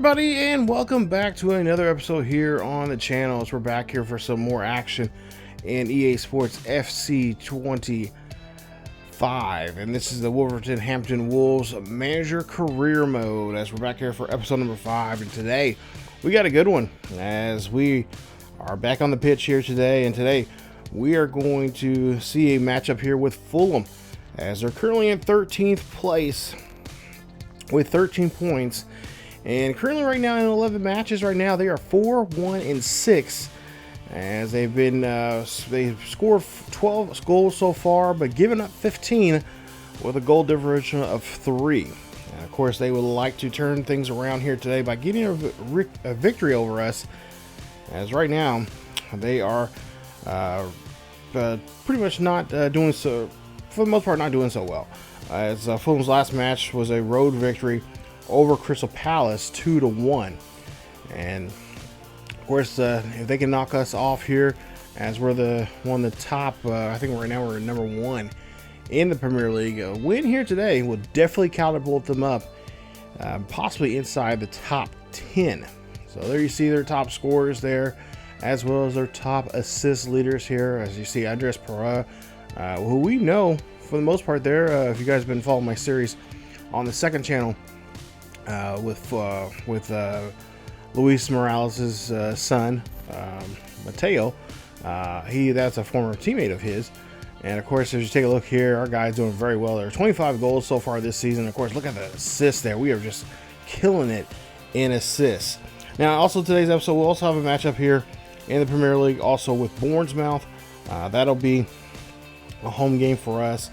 everybody, and welcome back to another episode here on the channel. As we're back here for some more action in EA Sports FC 25, and this is the Wolverhampton Wolves Manager Career Mode. As we're back here for episode number 5, and today we got a good one as we are back on the pitch here today. And today we are going to see a matchup here with Fulham, as they're currently in 13th place with 13 points. And currently right now in 11 matches right now, they are 4-1-6, as they've been they've scored 12 goals so far, but given up 15 with a goal differential of 3. And of course, they would like to turn things around here today by getting a victory over us, as right now they are pretty much not doing so, for the most part, not doing so well. As Fulham's last match was a road victory over Crystal Palace 2-1, and of course if they can knock us off here, as we're the top, I think right now we're number 1 in the Premier League. A win here today will definitely catapult them up, possibly inside the top 10. So there you see their top scorers there, as well as their top assist leaders here. As you see, Andres Pereira, who we know for the most part there, if you guys have been following my series on the second channel, with Luis Morales' son, Mateo. That's a former teammate of his. And of course, as you take a look here, our guy's doing very well there. 25 goals so far this season. Of course, look at the assists there. We are just killing it in assists. Now, also today's episode, we'll also have a matchup here in the Premier League, also with Bournemouth. That'll be a home game for us,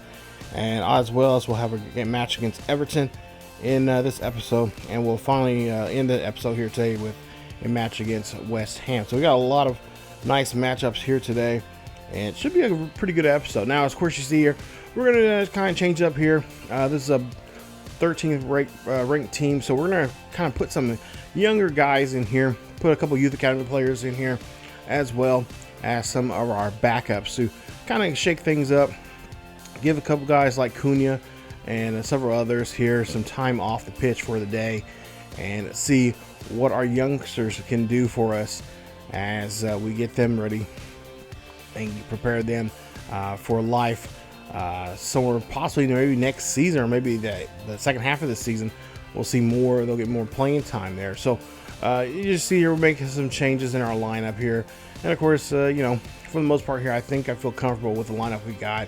and as well as we'll have a match against Everton in this episode, and we'll finally end the episode here today with a match against West Ham. So we got a lot of nice matchups here today, and it should be a pretty good episode. Now, of course, you see here, we're going to kind of change up here. This is a 13th ranked team, so we're going to kind of put some younger guys in here, put a couple youth academy players in here, as well as some of our backups to kind of shake things up, give a couple guys like Cunha and several others here some time off the pitch for the day, and see what our youngsters can do for us as we get them ready and prepare them for life somewhere possibly maybe next season, or maybe the second half of the season. We'll see more. They'll get more playing time there. So you just see here we're making some changes in our lineup here, and of course for the most part here, I feel comfortable with the lineup we got.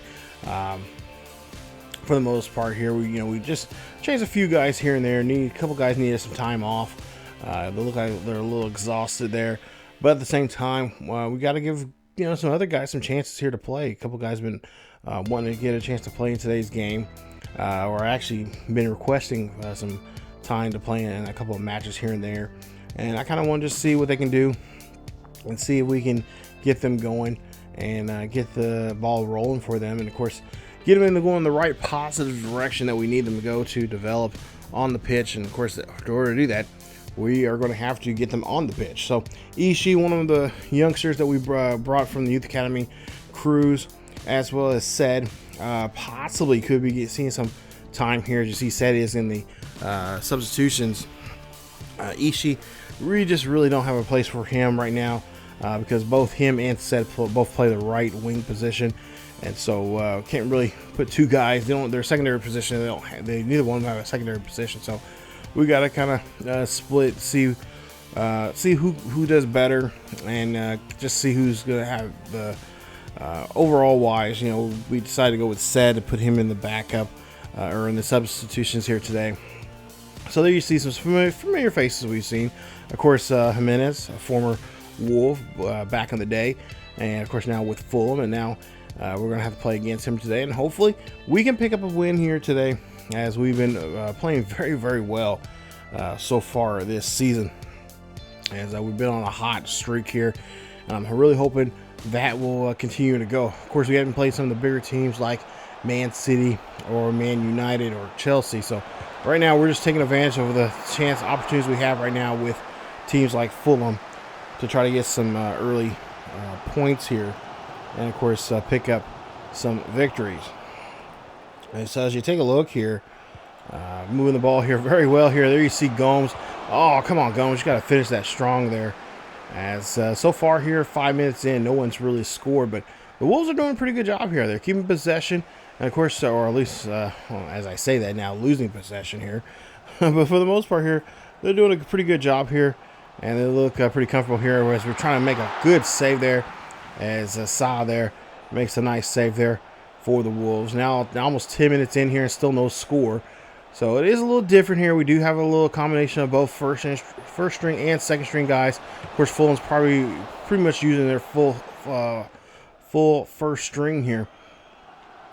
For the most part here, we just changed a few guys here and there. A couple guys needed some time off. They look like they're a little exhausted there, but at the same time, we got to give some other guys some chances here to play. A couple guys been wanting to get a chance to play in today's game, or actually been requesting some time to play in a couple of matches here and there. And I kind of want to just see what they can do and see if we can get them going and get the ball rolling for them. And of course, get them to go in the right positive direction that we need them to go to develop on the pitch. And of course, in order to do that, we are going to have to get them on the pitch. So Ishii, one of the youngsters that we brought from the Youth Academy Cruise, as well as Said, possibly could be seeing some time here. As you see, Said is in the substitutions. Ishii, we just really don't have a place for him right now, because both him and Said both play the right wing position. And so can't really put two guys. Their secondary position. They neither one of them have a secondary position. So we got to kind of split, see who does better, and just see who's going to have the overall wise. We decided to go with Said to put him in the backup or in the substitutions here today. So there you see some familiar faces we've seen. Of course, Jimenez, a former Wolf back in the day, and of course now with Fulham, and now we're going to have to play against him today, and hopefully we can pick up a win here today, as we've been playing very, very well so far this season, as we've been on a hot streak here. I'm really hoping that will continue to go. Of course, we haven't played some of the bigger teams like Man City or Man United or Chelsea, so right now we're just taking advantage of the opportunities we have right now with teams like Fulham to try to get some early points here, and of course pick up some victories. And so as you take a look here, moving the ball here very well here. There you see Gomes Oh, come on, Gomes. You got to finish that strong there. As so far here, 5 minutes in, no one's really scored. But the Wolves are doing a pretty good job here. They're keeping possession. And, of course, or at least, well, as I say that now, losing possession here. But for the most part here, they're doing a pretty good job here. And they look pretty comfortable here. Whereas we're trying to make a good save there. As Sa there makes a nice save there for the Wolves. Now almost 10 minutes in here and still no score. So it is a little different here. We do have a little combination of both first string and second string guys. Of course, Fulham's probably pretty much using their full first string here.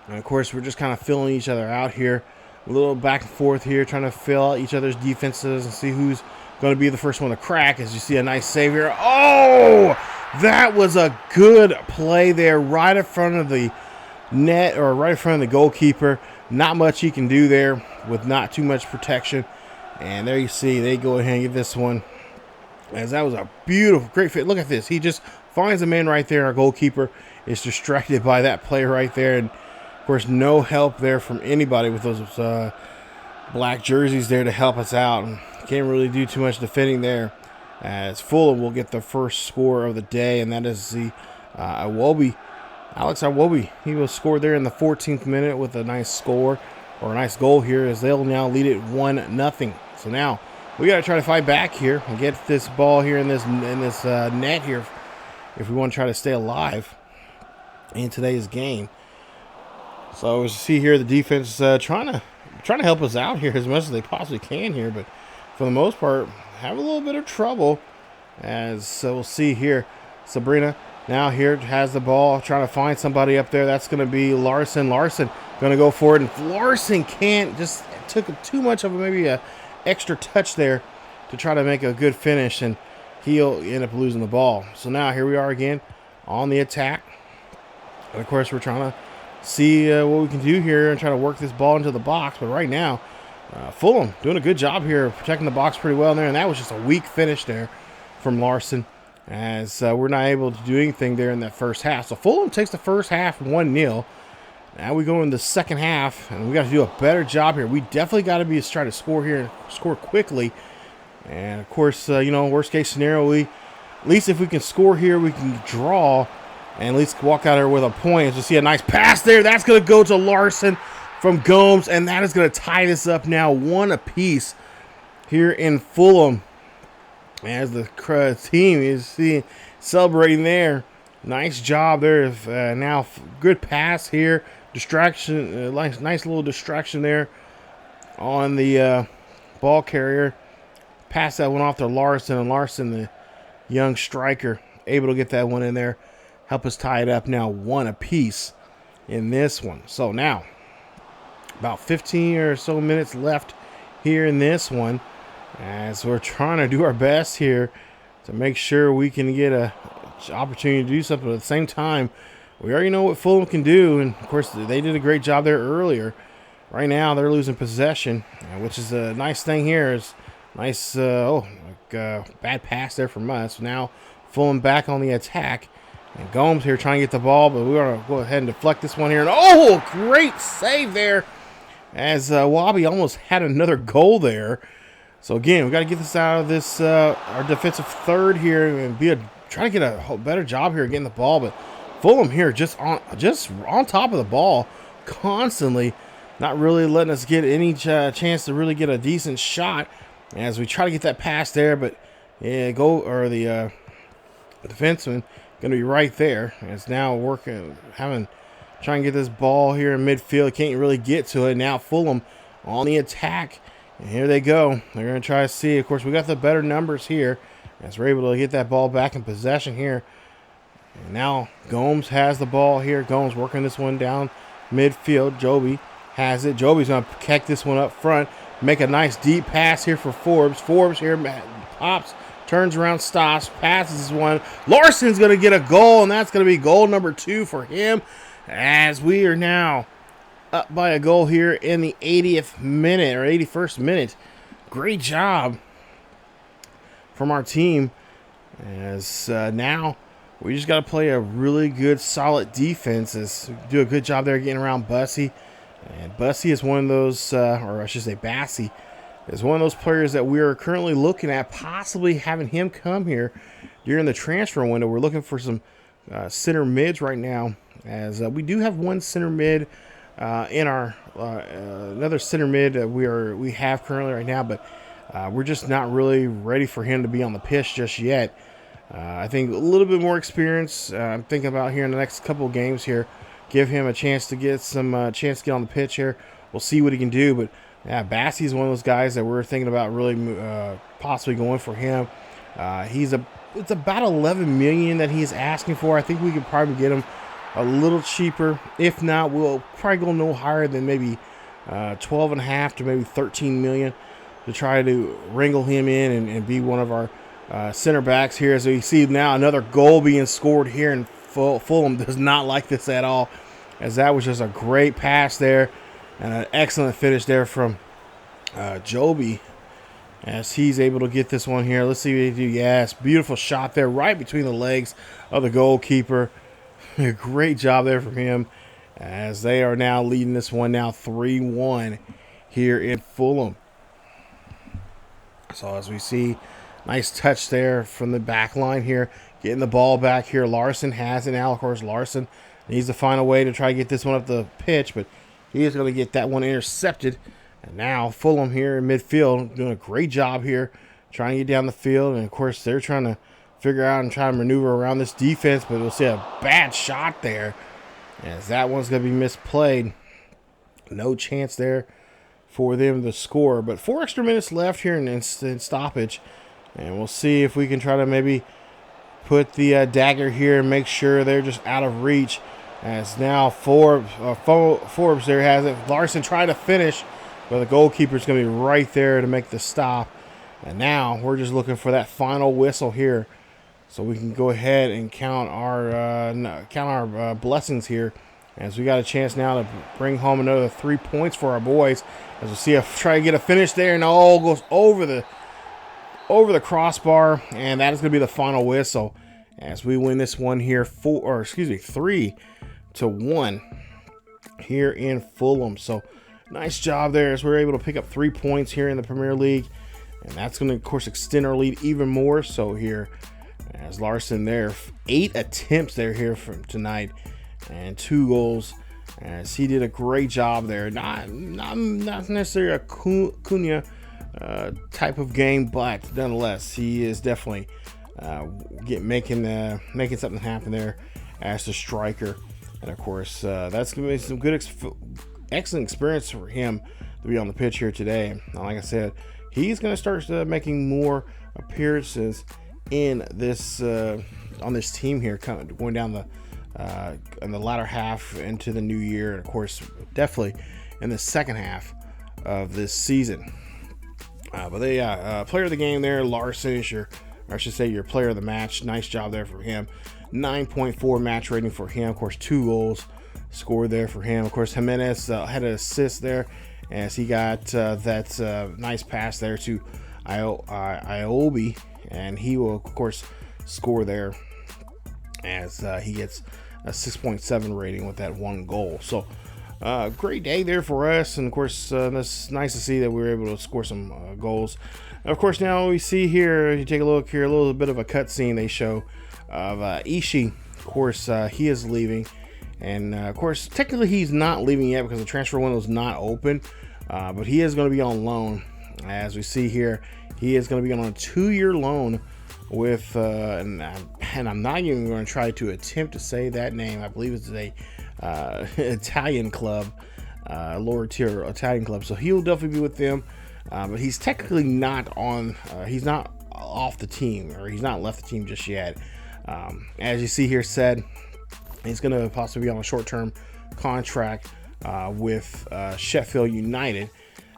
And of course, we're just kind of filling each other out here. A little back and forth here, trying to fill out each other's defenses and see who's going to be the first one to crack. As you see a nice save here. Oh, that was a good play there right in front of the net, or right in front of the goalkeeper. Not much he can do there with not too much protection. And there you see they go ahead and get this one. As that was a beautiful, great fit. Look at this. He just finds a man right there. Our goalkeeper is distracted by that play right there. And, of course, no help there from anybody with those black jerseys there to help us out. And can't really do too much defending there. As Fulham will get the first score of the day, and that is the Alex Iwobi. He was scored there in the 14th minute with a nice score, or a nice goal here, as they'll now lead it 1-0. So now we got to try to fight back here and get this ball here in this net here if we want to try to stay alive in today's game. So as you see here, the defense trying to help us out here as much as they possibly can here, but for the most part, have a little bit of trouble. As we'll see here, Sabrina now here has the ball, trying to find somebody up there. That's going to be Larson. Larson going to go for it, and Larson can't, just took too much of maybe a extra touch there to try to make a good finish, and he'll end up losing the ball. So now here we are again on the attack. And of course, we're trying to see what we can do here and try to work this ball into the box. But right now, Fulham doing a good job here, protecting the box pretty well there, and that was just a weak finish there from Larson, as we're not able to do anything there in that first half. So Fulham takes the first half 1-0. Now we go in the second half, and we got to do a better job here. We definitely got to try to score here, score quickly. And of course, worst case scenario, at least if we can score here, we can draw and at least walk out here with a point. As you see a nice pass there, that's going to go to Larson from Gomes, and that is going to tie this up now 1 apiece here in Fulham. As the team is celebrating there. Nice job there. Now good pass here. Distraction, nice little distraction there on the ball carrier. Pass that one off to Larson, and Larson, the young striker, able to get that one in there. Help us tie it up now 1 apiece in this one. So now about 15 or so minutes left here in this one, as we're trying to do our best here to make sure we can get a opportunity to do something. At the same time, we already know what Fulham can do, and of course they did a great job there earlier. Right now they're losing possession, which is a nice thing here. Is nice bad pass there from us. Now Fulham back on the attack, and Gomes here trying to get the ball, but we're going to go ahead and deflect this one here. And oh, great save there, as Wabi almost had another goal there. So again, we got to get this out of this our defensive third here and try to get a better job here getting the ball. But Fulham here just on top of the ball constantly, not really letting us get any chance to really get a decent shot as we try to get that pass there. But the defenseman going to be right there. It's now trying to get this ball here in midfield. Can't really get to it. Now Fulham on the attack. And here they go. They're going to try to see. Of course, we got the better numbers here as we're able to get that ball back in possession here. And now Gomes has the ball here. Gomes working this one down midfield. Joby has it. Joby's going to kick this one up front. Make a nice deep pass here for Forbes. Forbes here pops, turns around, stops, passes one. Larson's going to get a goal, and that's going to be goal number 2 for him, as we are now up by a goal here in the 80th minute or 81st minute. Great job from our team, as now we just got to play a really good, solid defense. Do a good job there getting around Bussy. And Bussy is one of those, or I should say Bassey, is one of those players that we are currently looking at possibly having him come here during the transfer window. We're looking for some center mids right now, as we do have one center mid in our another center mid that we have currently right now, but we're just not really ready for him to be on the pitch just yet. I think a little bit more experience. I'm thinking about here in the next couple of games here, give him a chance to get some chance to get on the pitch here. We'll see what he can do, but yeah, Bassey's one of those guys that we're thinking about really possibly going for him. It's about 11 million that he's asking for. I think we could probably get him a little cheaper. If not, we'll probably go no higher than maybe 12.5 to maybe 13 million to try to wrangle him in and be one of our center backs here. As we see now, another goal being scored here, and Fulham does not like this at all, as that was just a great pass there and an excellent finish there from Joby, as he's able to get this one here. Let's see what he do. Yes, beautiful shot there right between the legs of the goalkeeper. Great job there from him, as they are now leading this one now 3-1 here in Fulham. So as we see, nice touch there from the back line here, getting the ball back here. Larson has it now. Of course, Larson needs to find a way to try to get this one up the pitch, but he is going to get that one intercepted. And now Fulham here in midfield doing a great job here, trying to get down the field. And, of course, they're trying to figure out and try to maneuver around this defense, but we'll see a bad shot there, as that one's going to be misplayed. No chance there for them to score. But 4 extra minutes left here in stoppage. And we'll see if we can try to maybe put the dagger here and make sure they're just out of reach. As now Forbes there has it. Larson trying to finish, but the goalkeeper's going to be right there to make the stop. And now we're just looking for that final whistle here, so we can go ahead and count our blessings here, as we got a chance now to bring home another 3 points for our boys. As we see try to get a finish there, and all goes over the crossbar, and that is going to be the final whistle, as we win this one here 3-1 here in Fulham. So nice job there, as we're able to pick up 3 points here in the Premier League, and that's going to, of course, extend our lead even more so here, as Larson there, 8 attempts there here from tonight and 2 goals, as he did a great job there. Not necessarily a Cunha type of game, but nonetheless, he is definitely making something happen there as the striker. And of course, that's going to be some good, excellent experience for him to be on the pitch here today. And like I said, he's going to start making more appearances in this on this team here, going down in the latter half into the new year, and of course, definitely in the second half of this season. But player of the game there, Larson is your player of the match. Nice job there for him. 9.4 match rating for him. Of course, 2 goals scored there for him. Of course, Jimenez had an assist there, as he got that nice pass there to Iobi, and he will, of course, score there, as he gets a 6.7 rating with that 1 goal. So great day there for us, and of course it's nice to see that we were able to score some goals. And of course, now we see here, you take a look here, a little bit of a cutscene they show of Ishii. Of course, he is leaving, and of course, technically he's not leaving yet because the transfer window is not open, but he is going to be on loan. As we see here, he is going to be on a 2-year loan with and I'm not even going to try to attempt to say that name. I believe it's a Italian club, lower tier Italian club, so he'll definitely be with them, but he's technically not on he's not off the team, or he's not left the team just yet. As you see here said, he's going to possibly be on a short-term contract with Sheffield United.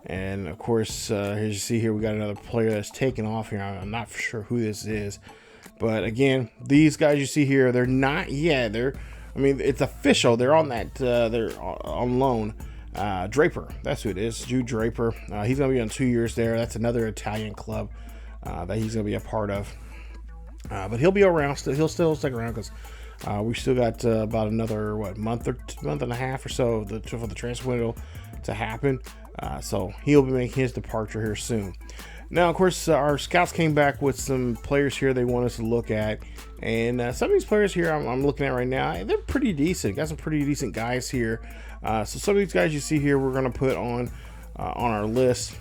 And of course, as you see here, we got another player that's taken off here. I'm not for sure who this is, but again, these guys you see here, they're not yet. It's official. They're on that. They're on loan. Draper, that's who it is. Jude Draper. He's going to be on 2 years there. That's another Italian club that he's going to be a part of. But he'll be around. He'll still stick around because We still got about another month and a half or so for the transfer window to happen. So he'll be making his departure here soon. Now, of course, our scouts came back with some players here they want us to look at. And some of these players here I'm looking at right now, they're pretty decent. Got some pretty decent guys here. So some of these guys you see here, we're going to put on our list.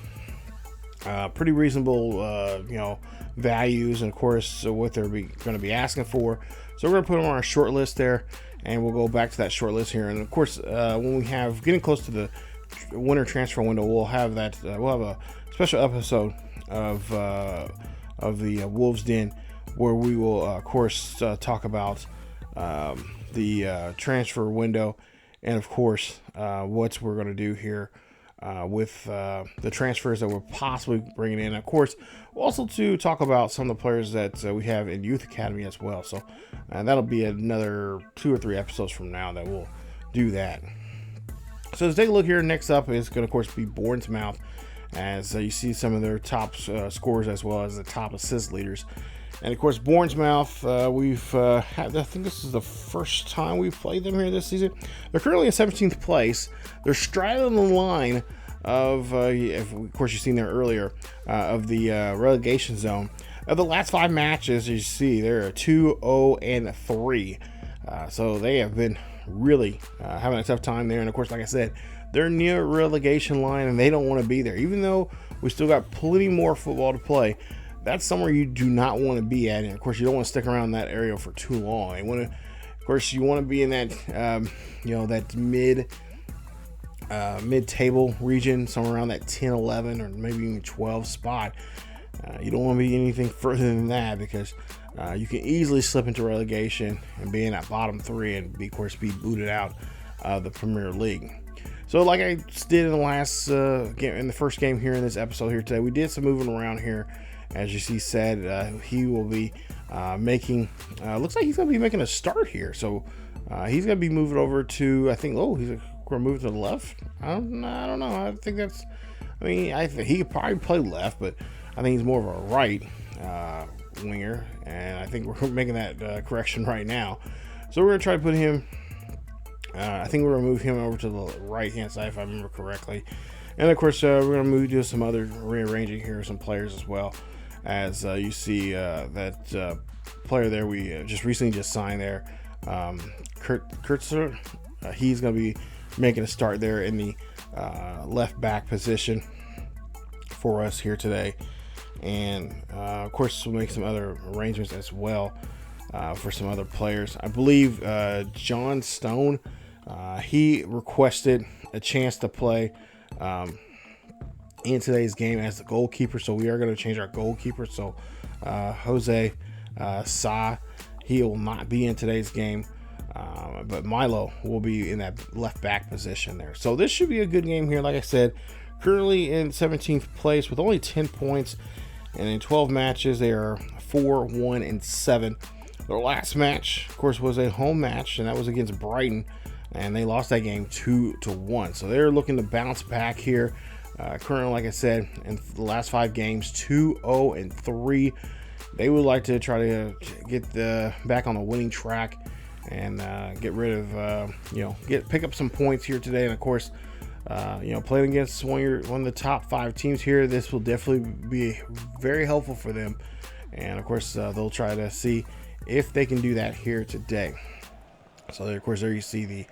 Pretty reasonable, values, and of course, what they're going to be asking for. So we're going to put them on our short list there, and we'll go back to that short list here. And of course, when we have getting close to the winter transfer window, we'll have that. We'll have a special episode of the Wolves Den, where we will, of course, talk about the transfer window, and of course, what we're going to do here with the transfers that we're possibly bringing in. Of course, we'll also to talk about some of the players that we have in Youth Academy as well. So that'll be another 2 or 3 episodes from now that we'll do that. So let's take a look here. Next up is going to, of course, be Bournemouth, as you see some of their top scorers as well as the top assist leaders. And of course, Bournemouth, we've had, I think this is the first time we've played them here this season. They're currently in 17th place. They're straddling the line of course, you've seen there earlier, of the relegation zone. Of the last 5 matches, you see they're 2-0-3. So they have been really having a tough time there. And of course, like I said, they're near relegation line and they don't want to be there. Even though we still got plenty more football to play, that's somewhere you do not want to be at. And of course, you don't want to stick around that area for too long. Of course, you want to be in that, that mid-table region, somewhere around that 10, 11, or maybe even 12 spot. You don't want to be anything further than that, because you can easily slip into relegation and be in that bottom 3 and, of course, be booted out of the Premier League. So like I did in the last game, in the first game here in this episode here today, we did some moving around here. As you see said, he will be making, looks like he's going to be making a start here. So he's going to be moving over to, I think, he's going to move to the left. I don't know. I think that's, I think he could probably play left, but I think he's more of a right winger. And I think we're making that correction right now. So we're going to try to put him, I think we're going to move him over to the right-hand side, if I remember correctly. And of course, we're going to move to some other rearranging here, some players as well. As you see that player there we just recently signed there, Kurtzer, he's going to be making a start there in the left back position for us here today. And of course, we'll make some other arrangements as well for some other players. I believe John Stone, he requested a chance to play in today's game as the goalkeeper, so we are going to change our goalkeeper. So Jose Sa, he will not be in today's game, but Milo will be in that left back position there. So this should be a good game here. Like I said, currently in 17th place with only 10 points, and in 12 matches they are 4-1-7. Their last match, of course, was a home match, and that was against Brighton, and they lost that game 2-1. So they're looking to bounce back here. Currently, like I said, in the last 5 games, 2-0-3. They would like to try to get back on the winning track and get rid of, pick up some points here today. And of course, playing against one of the top 5 teams here, this will definitely be very helpful for them. And of course, they'll try to see if they can do that here today. So there, of course, there you see the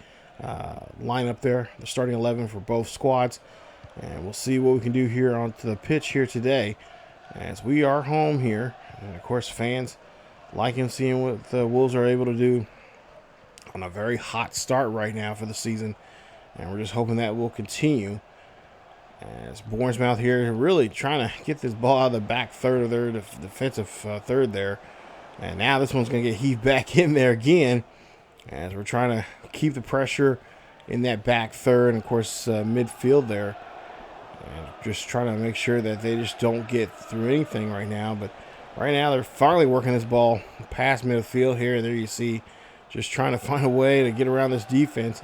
lineup there, the starting 11 for both squads. And we'll see what we can do here onto the pitch here today, as we are home here. And of course, fans liking seeing what the Wolves are able to do on a very hot start right now for the season. And we're just hoping that will continue, as Bournemouth here really trying to get this ball out of the back third of their defensive third there. And now this one's going to get heaved back in there again, as we're trying to keep the pressure in that back third, and of course midfield there. And just trying to make sure that they just don't get through anything right now. But right now they're finally working this ball past midfield here. There you see, just trying to find a way to get around this defense.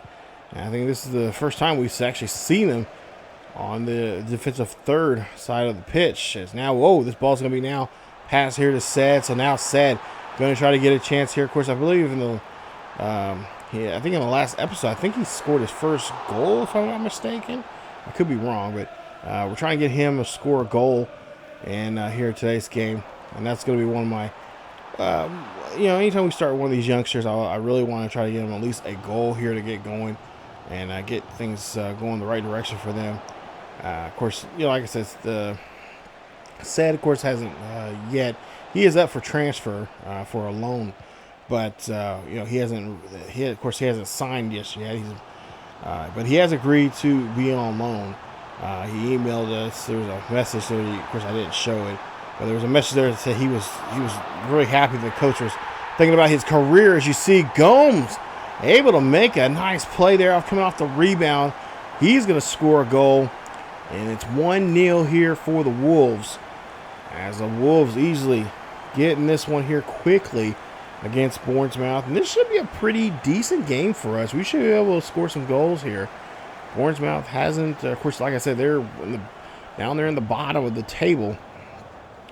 And I think this is the first time we've actually seen them on the defensive third side of the pitch. As now, this ball's going to be now passed here to Said. So now Said going to try to get a chance here. Of course, I believe in the I think in the last episode, I think he scored his first goal, if I'm not mistaken. I could be wrong, but we're trying to get him to score a goal in here today's game, and that's going to be one of my. Anytime we start one of these youngsters, I really want to try to get them at least a goal here to get going and get things going the right direction for them. Of course, like I said, the Said, of course, hasn't yet. He is up for transfer for a loan, but he hasn't. Of course, he hasn't signed yet. But he has agreed to be on loan. He emailed us. There was a message there. Of course, I didn't show it, but there was a message there that said he was really happy the coach was thinking about his career. As you see, Gomes able to make a nice play there coming off the rebound. He's going to score a goal, and it's 1-0 here for the Wolves. As the Wolves easily getting this one here quickly against Bournemouth. And this should be a pretty decent game for us. We should be able to score some goals here. Bournemouth hasn't, of course, like I said, they're down there in the bottom of the table.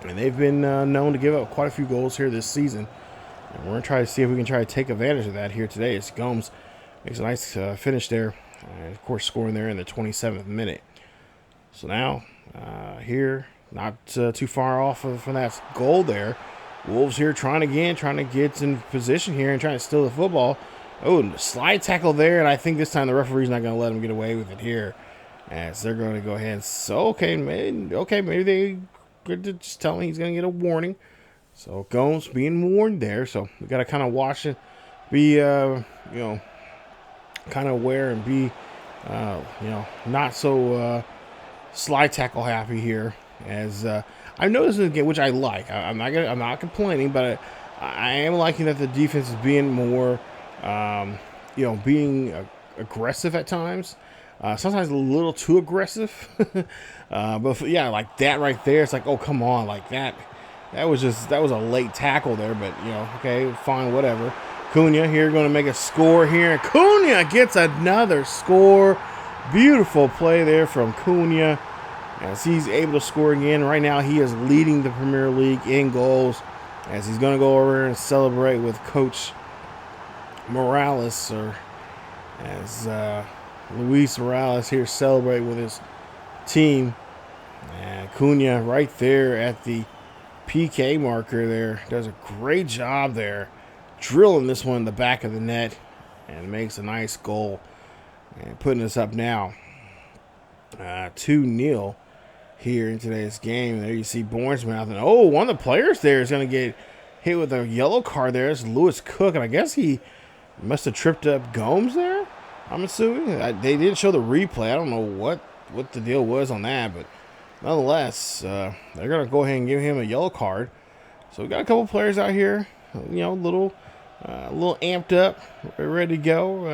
And they've been known to give up quite a few goals here this season. And we're going to try to see if we can try to take advantage of that here today. As Gomes makes a nice finish there. And, of course, scoring there in the 27th minute. So now, here, not too far off from that goal there. Wolves here trying to get in position here and trying to steal the football. Oh, slide tackle there, and I think this time the referee's not going to let him get away with it here, as they're going to go ahead and maybe they could just tell him he's going to get a warning. So Gomes being warned there, so we got to kind of watch it, be kind of aware and be not so slide tackle happy here. As I've noticed in the game, which I like, I'm not complaining, but I am liking that the defense is being more, being aggressive at times. Sometimes a little too aggressive, but yeah, like that right there, it's like, oh come on, like that was a late tackle there, but okay, fine, whatever. Cunha here going to make a score here, and Cunha gets another score. Beautiful play there from Cunha. As he's able to score again. Right now he is leading the Premier League in goals, as he's going to go over and celebrate with Coach Morales, or as Luis Morales here celebrate with his team. And Cunha right there at the PK marker there does a great job there, drilling this one in the back of the net, and makes a nice goal and putting us up now 2-0 here in today's game. There you see Bournemouth, and one of the players there is going to get hit with a yellow card there. It's Lewis Cook, and I guess he must have tripped up Gomes there, I'm assuming. They didn't show the replay. I don't know what the deal was on that, but nonetheless, they're going to go ahead and give him a yellow card. So we got a couple players out here, a little amped up, ready to go,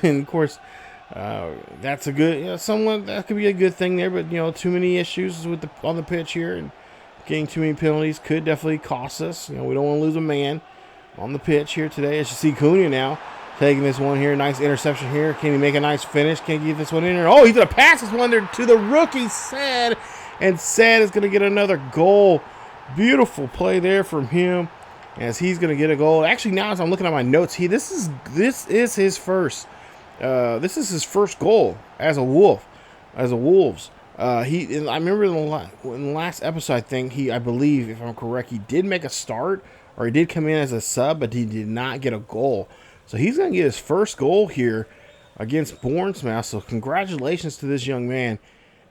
and of course, that's a good, somewhat that could be a good thing there, but too many issues on the pitch here, and getting too many penalties could definitely cost us. We don't want to lose a man on the pitch here today. As you see Cunha now taking this one here, nice interception here. Can he make a nice finish? Can he get this one in there? Oh, he's gonna pass this one there to the rookie Said, and Said is gonna get another goal. Beautiful play there from him, as he's gonna get a goal. Actually, now as I'm looking at my notes, this is his first. This is his first goal as a Wolves. I remember in the last episode, I believe, if I'm correct, he did make a start, or he did come in as a sub, but he did not get a goal. So he's going to get his first goal here against Bournemouth. So congratulations to this young man,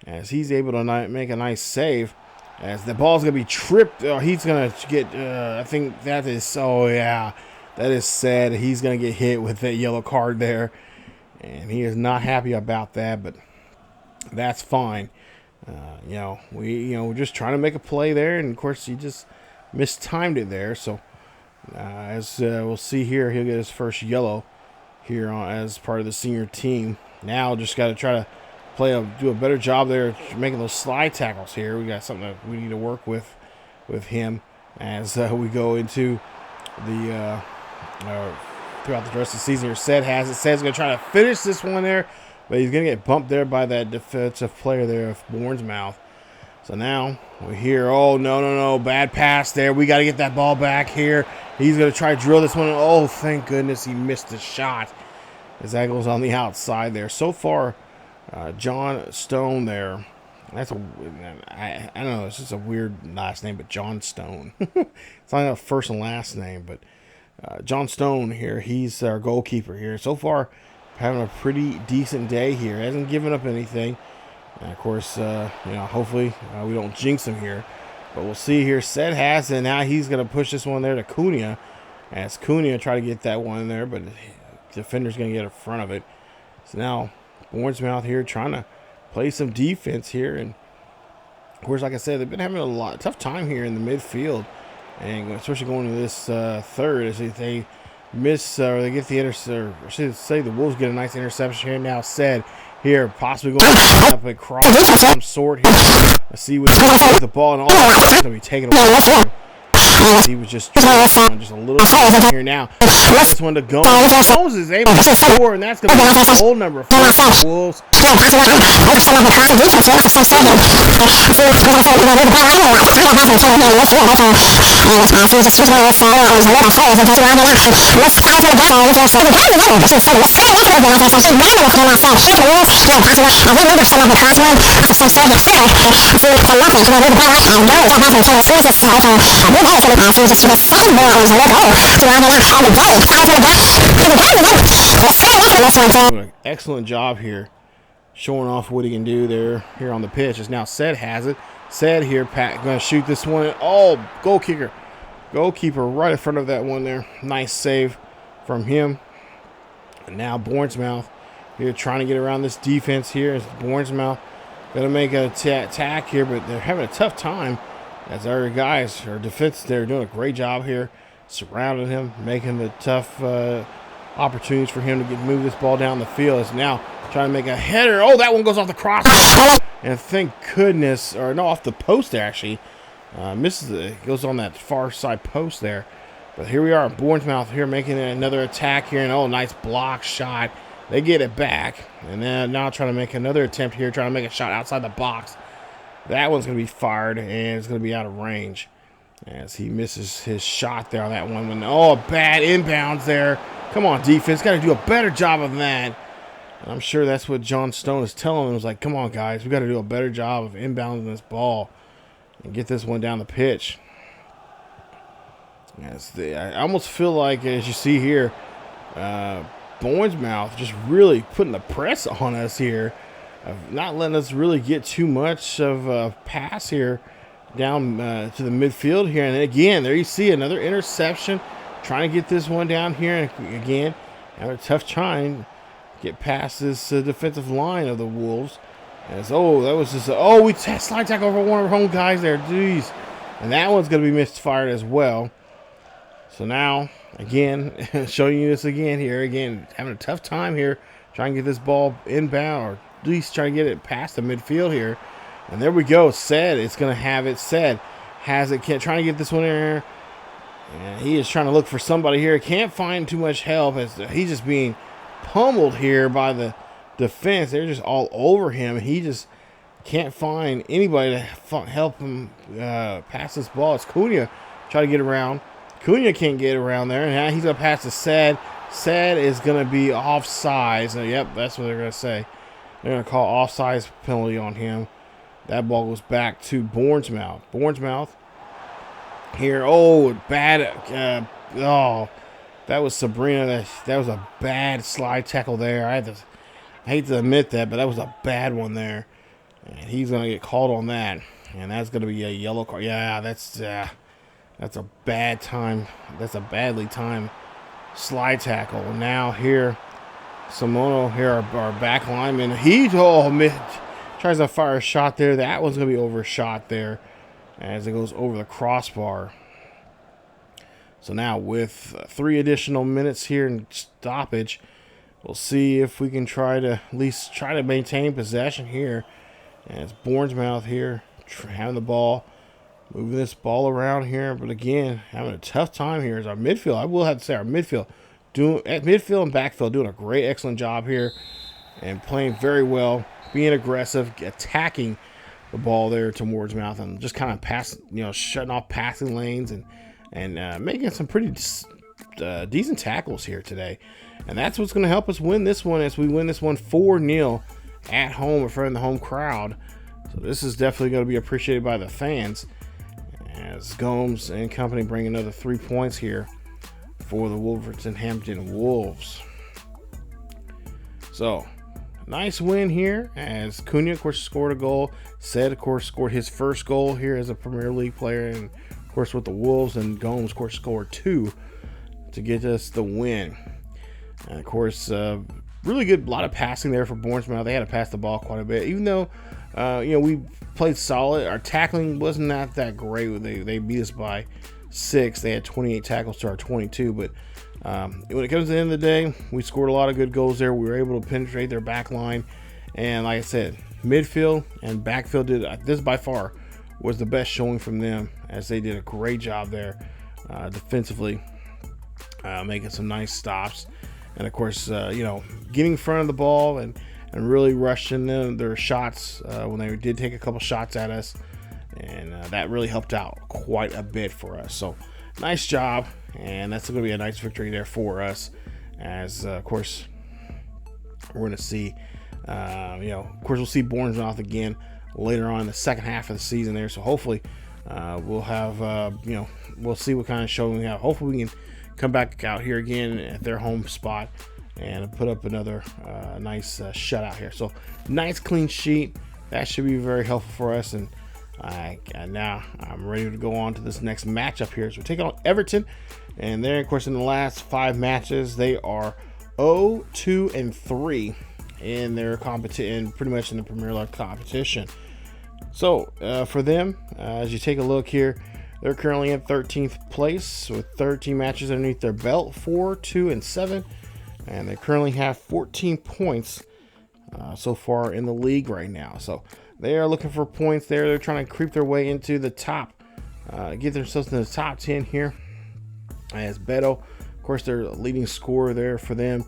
as he's able to make a nice save. As the ball's going to be tripped, he's going to get, I think that is, that is sad. He's going to get hit with that yellow card there. And he is not happy about that, but that's fine. We're just trying to make a play there, and of course he just mistimed it there. So as we'll see here, he'll get his first yellow here as part of the senior team. Now just got to try to do a better job there making those slide tackles here. We got something that we need to work with him as we go into the throughout the rest of the season here. Said's going to try to finish this one there, but he's going to get bumped there by that defensive player there of Bournemouth. So now we hear, oh, no, bad pass there. We got to get that ball back here. He's going to try to drill this one. Oh, thank goodness he missed the shot as that goes on the outside there. So far, John Stone there. That's I don't know. It's just a weird last name, but John Stone. It's not a first and last name, but John Stone here. He's our goalkeeper here. So far, having a pretty decent day here. Hasn't given up anything. And of course, hopefully we don't jinx him here. But we'll see here. Said has it. Now he's going to push this one there to Cunha. As Cunha try to get that one in there, but the defender's going to get in front of it. So now Bournemouth here trying to play some defense here. And of course, like I said, they've been having a tough time here in the midfield. And especially going to this third, as they miss or they get the interception. Or I should say the Wolves get a nice interception here. Now Said here, possibly going up a cross of some sort here. Let's see what the ball and all that's going to be taken away. He was just a little bit here now. This one to Gomes. Gomes is able to score, and that's going to be goal number 4 for the Wolves. Excellent job here, showing off what he can do here on the pitch. As now Said has it. Said here, Pat going to shoot this one. Oh, goalkeeper right in front of that one there. Nice save from him. And now Bournemouth here trying to get around this defense here. As Bournemouth going to make an attack here, but they're having a tough time. As our guys, our defense, they're doing a great job here, surrounding him, making the tough opportunities for him to move this ball down the field. Is now trying to make a header. Oh, that one goes off the cross. And thank goodness, or no, off the post there actually. Misses it. Goes on that far side post there. But here we are, Bournemouth here making another attack here. And oh, nice block shot. They get it back. And then now trying to make another attempt here, trying to make a shot outside the box. That one's going to be fired, and it's going to be out of range as he misses his shot there on that one. Oh, a bad inbounds there. Come on, defense. Got to do a better job of that. And I'm sure that's what John Stone is telling him. It was like, come on, guys. We got to do a better job of inbounding this ball and get this one down the pitch. I almost feel like, as you see here, Bournemouth just really putting the press on us here. Not letting us really get too much of a pass here down to the midfield here. And again, there you see another interception. Trying to get this one down here. And again, having a tough time to get past this defensive line of the Wolves. As, oh, that was just, we slide tackle over one of our own guys there. Jeez. And that one's going to be misfired as well. So now, again, showing you this again here. Again, having a tough time here. Trying to get this ball inbound, or at least try to get it past the midfield here. And there we go. Said it's going to have it. Said has it. Trying to get this one in there. And he is trying to look for somebody here. Can't find too much help as he's just being pummeled here by the defense. They're just all over him. He just can't find anybody to help him pass this ball. It's Cunha try to get around. Cunha can't get around there. And now he's going to pass to Said. Said is going to be offside. So, yep, that's what they're going to say. They're going to call offside penalty on him. That ball goes back to Bournemouth. Bournemouth here. Oh, bad. That was Sabrina. That was a bad slide tackle there. I hate to admit that, but that was a bad one there. And he's going to get called on that. And that's going to be a yellow card. Yeah, that's a bad time. That's a badly timed slide tackle. And now here, Simono here, our back lineman. He tries to fire a shot there. That one's going to be overshot there as it goes over the crossbar. So now with 3 additional minutes here in stoppage, we'll see if we can try to at least try to maintain possession here. And it's Bournemouth here having the ball, moving this ball around here. But again, having a tough time here is our midfield. I will have to say our midfield and backfield doing a excellent job here and playing very well, being aggressive, attacking the ball there towards Mouth and just kind of shutting off passing lanes and making some pretty decent tackles here today. And that's what's going to help us win this one as we win this one 4-0 at home in front of the home crowd. So this is definitely going to be appreciated by the fans as Gomes and company bring another 3 points here for the Wolverhampton Wolves. So, nice win here as Cunha, of course, scored a goal. Said, of course, scored his first goal here as a Premier League player, and of course with the Wolves. And Gomes, of course, scored 2 to get us the win. And of course, really good, lot of passing there for Bournemouth. They had to pass the ball quite a bit, even though we played solid. Our tackling wasn't that great. They beat us by 6. They had 28 tackles to our 22, but when it comes to the end of the day, we scored a lot of good goals there. We were able to penetrate their back line, and like I said, midfield and backfield this by far was the best showing from them, as they did a great job there defensively, making some nice stops, and of course getting in front of the ball and really rushing their shots when they did take a couple shots at us, and that really helped out quite a bit for us. So nice job, and that's going to be a nice victory there for us, as of course we're going to see of course we'll see Bournemouth again later on in the second half of the season there. So hopefully we'll have we'll see what kind of showing we have. Hopefully we can come back out here again at their home spot and put up another nice shutout here. So nice clean sheet. That should be very helpful for us. And now I'm ready to go on to this next matchup here. So we're taking on Everton, and they're, of course, in the last 5 matches they are 0-2-3 in their competition, pretty much in the Premier League competition. So for them, as you take a look here, they're currently in 13th place with 13 matches underneath their belt, 4-2-7, and they currently have 14 points so far in the league right now. So they are looking for points there. They're trying to creep their way into the top, get themselves in the top 10 here. As Beto, of course, their leading scorer there for them,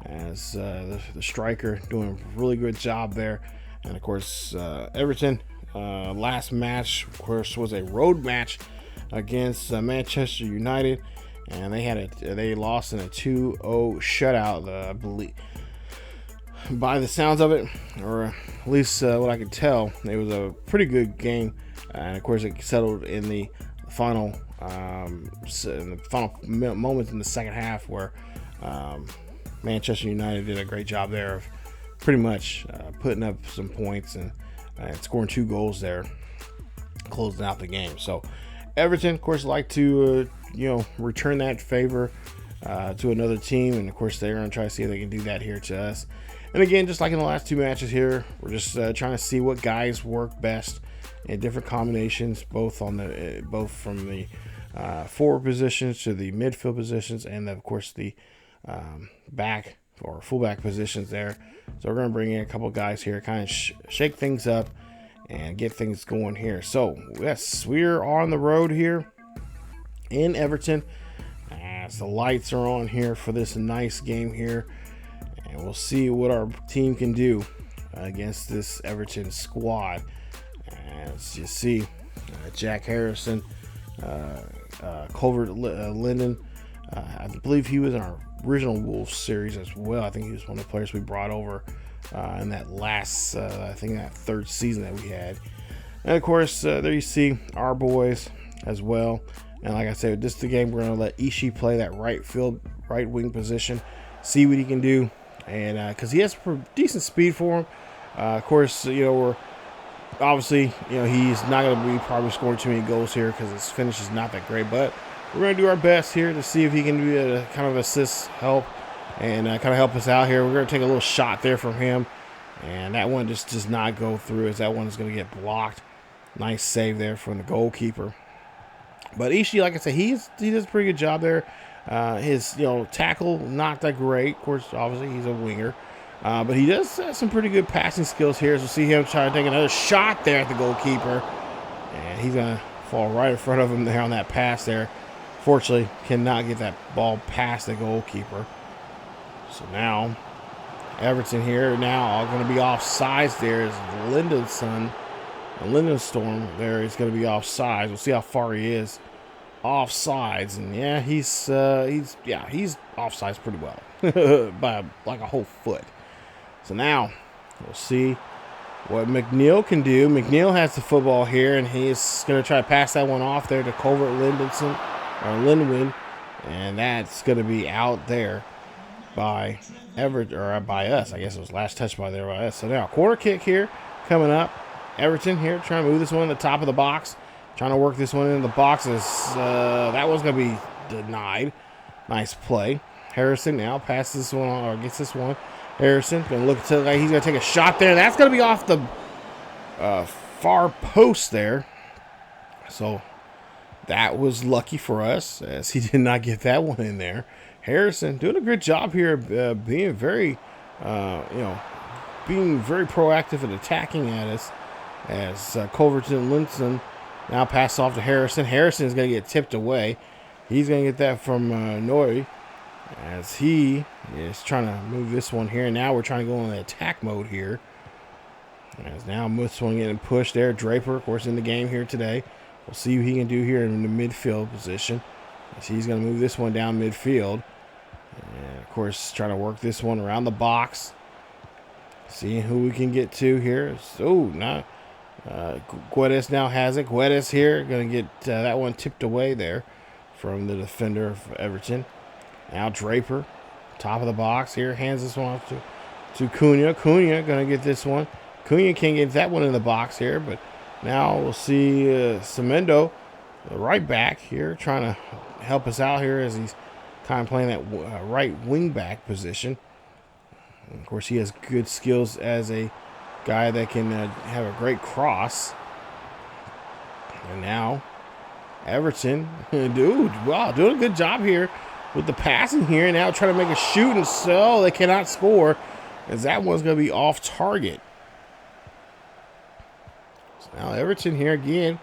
as the striker, doing a really good job there. And of course, Everton, last match, of course, was a road match against Manchester United, and they lost in a 2-0 shutout, I believe. By the sounds of it, or at least what I could tell, it was a pretty good game, and of course it settled in the final moments in the second half, where Manchester United did a great job there of pretty much putting up some points and scoring 2 goals there, closing out the game. So Everton, of course, like to return that favor to another team, and of course they're going to try to see if they can do that here to us. And again, just like in the last 2 matches here, we're just trying to see what guys work best in different combinations, both from the forward positions to the midfield positions, and of course the back or fullback positions there. So we're going to bring in a couple guys here, kind of shake things up and get things going here. So yes, we're on the road here in Everton, as the lights are on here for this nice game here. And we'll see what our team can do against this Everton squad. As you see, Jack Harrison, Culvert-Linden, I believe he was in our original Wolves series as well. I think he was one of the players we brought over in that last, I think that 3rd season that we had. And of course, there you see our boys as well. And like I said, this is the game we're going to let Ishii play that right wing position, see what he can do. And because he has decent speed for him. Of course, we're obviously, he's not going to be probably scoring too many goals here because his finish is not that great. But we're going to do our best here to see if he can do a kind of assist help and kind of help us out here. We're going to take a little shot there from him. And that one just does not go through, as that one is going to get blocked. Nice save there from the goalkeeper. But Ishii, like I said, he does a pretty good job there. His tackle, not that great. Of course, obviously he's a winger, but he does have some pretty good passing skills here. So see him try to take another shot there at the goalkeeper, and he's gonna fall right in front of him there on that pass there. Fortunately, cannot get that ball past the goalkeeper. So now Everton here now are going to be off sides there as Linden's son Lindenstorm there is going to be offsides. We'll see how far he is offsides, and yeah, he's offsides pretty well by like a whole foot. So now we'll see what McNeil can do. McNeil has the football here, and he's going to try to pass that one off there to Culvert Lindwin, and that's going to be out there by Everton, or by us. I guess it was last touch by there by us. So now corner kick here coming up. Everton here trying to move this one to the top of the box, trying to work this one into the boxes. That was going to be denied. Nice play. Harrison now passes this one on, or gets this one. Harrison going to look to like he's going to take a shot there. That's going to be off the far post there. So that was lucky for us, as he did not get that one in there. Harrison doing a good job here, being very, being very proactive and attacking at us. As Culverton Linson now pass off to Harrison. Harrison is going to get tipped away. He's going to get that from Nori, as he is trying to move this one here. Now we're trying to go in the attack mode here. As now this one getting pushed there. Draper, of course, in the game here today. We'll see what he can do here in the midfield position. As he's going to move this one down midfield. And, of course, trying to work this one around the box. Seeing who we can get to here. So, not... Guedes now has it. Guedes here going to get that one tipped away there from the defender of Everton. Now Draper, top of the box here, hands this one off to Cunha. Cunha going to get this one. Cunha can't get that one in the box here, but now we'll see Semendo, the right back here, trying to help us out here as he's kind of playing that right wing back position. And of course, he has good skills as a guy that can have a great cross. And now Everton, dude, wow, doing a good job here with the passing here. Now trying to make a shoot, and so they cannot score, as that one's going to be off target. So now Everton here again,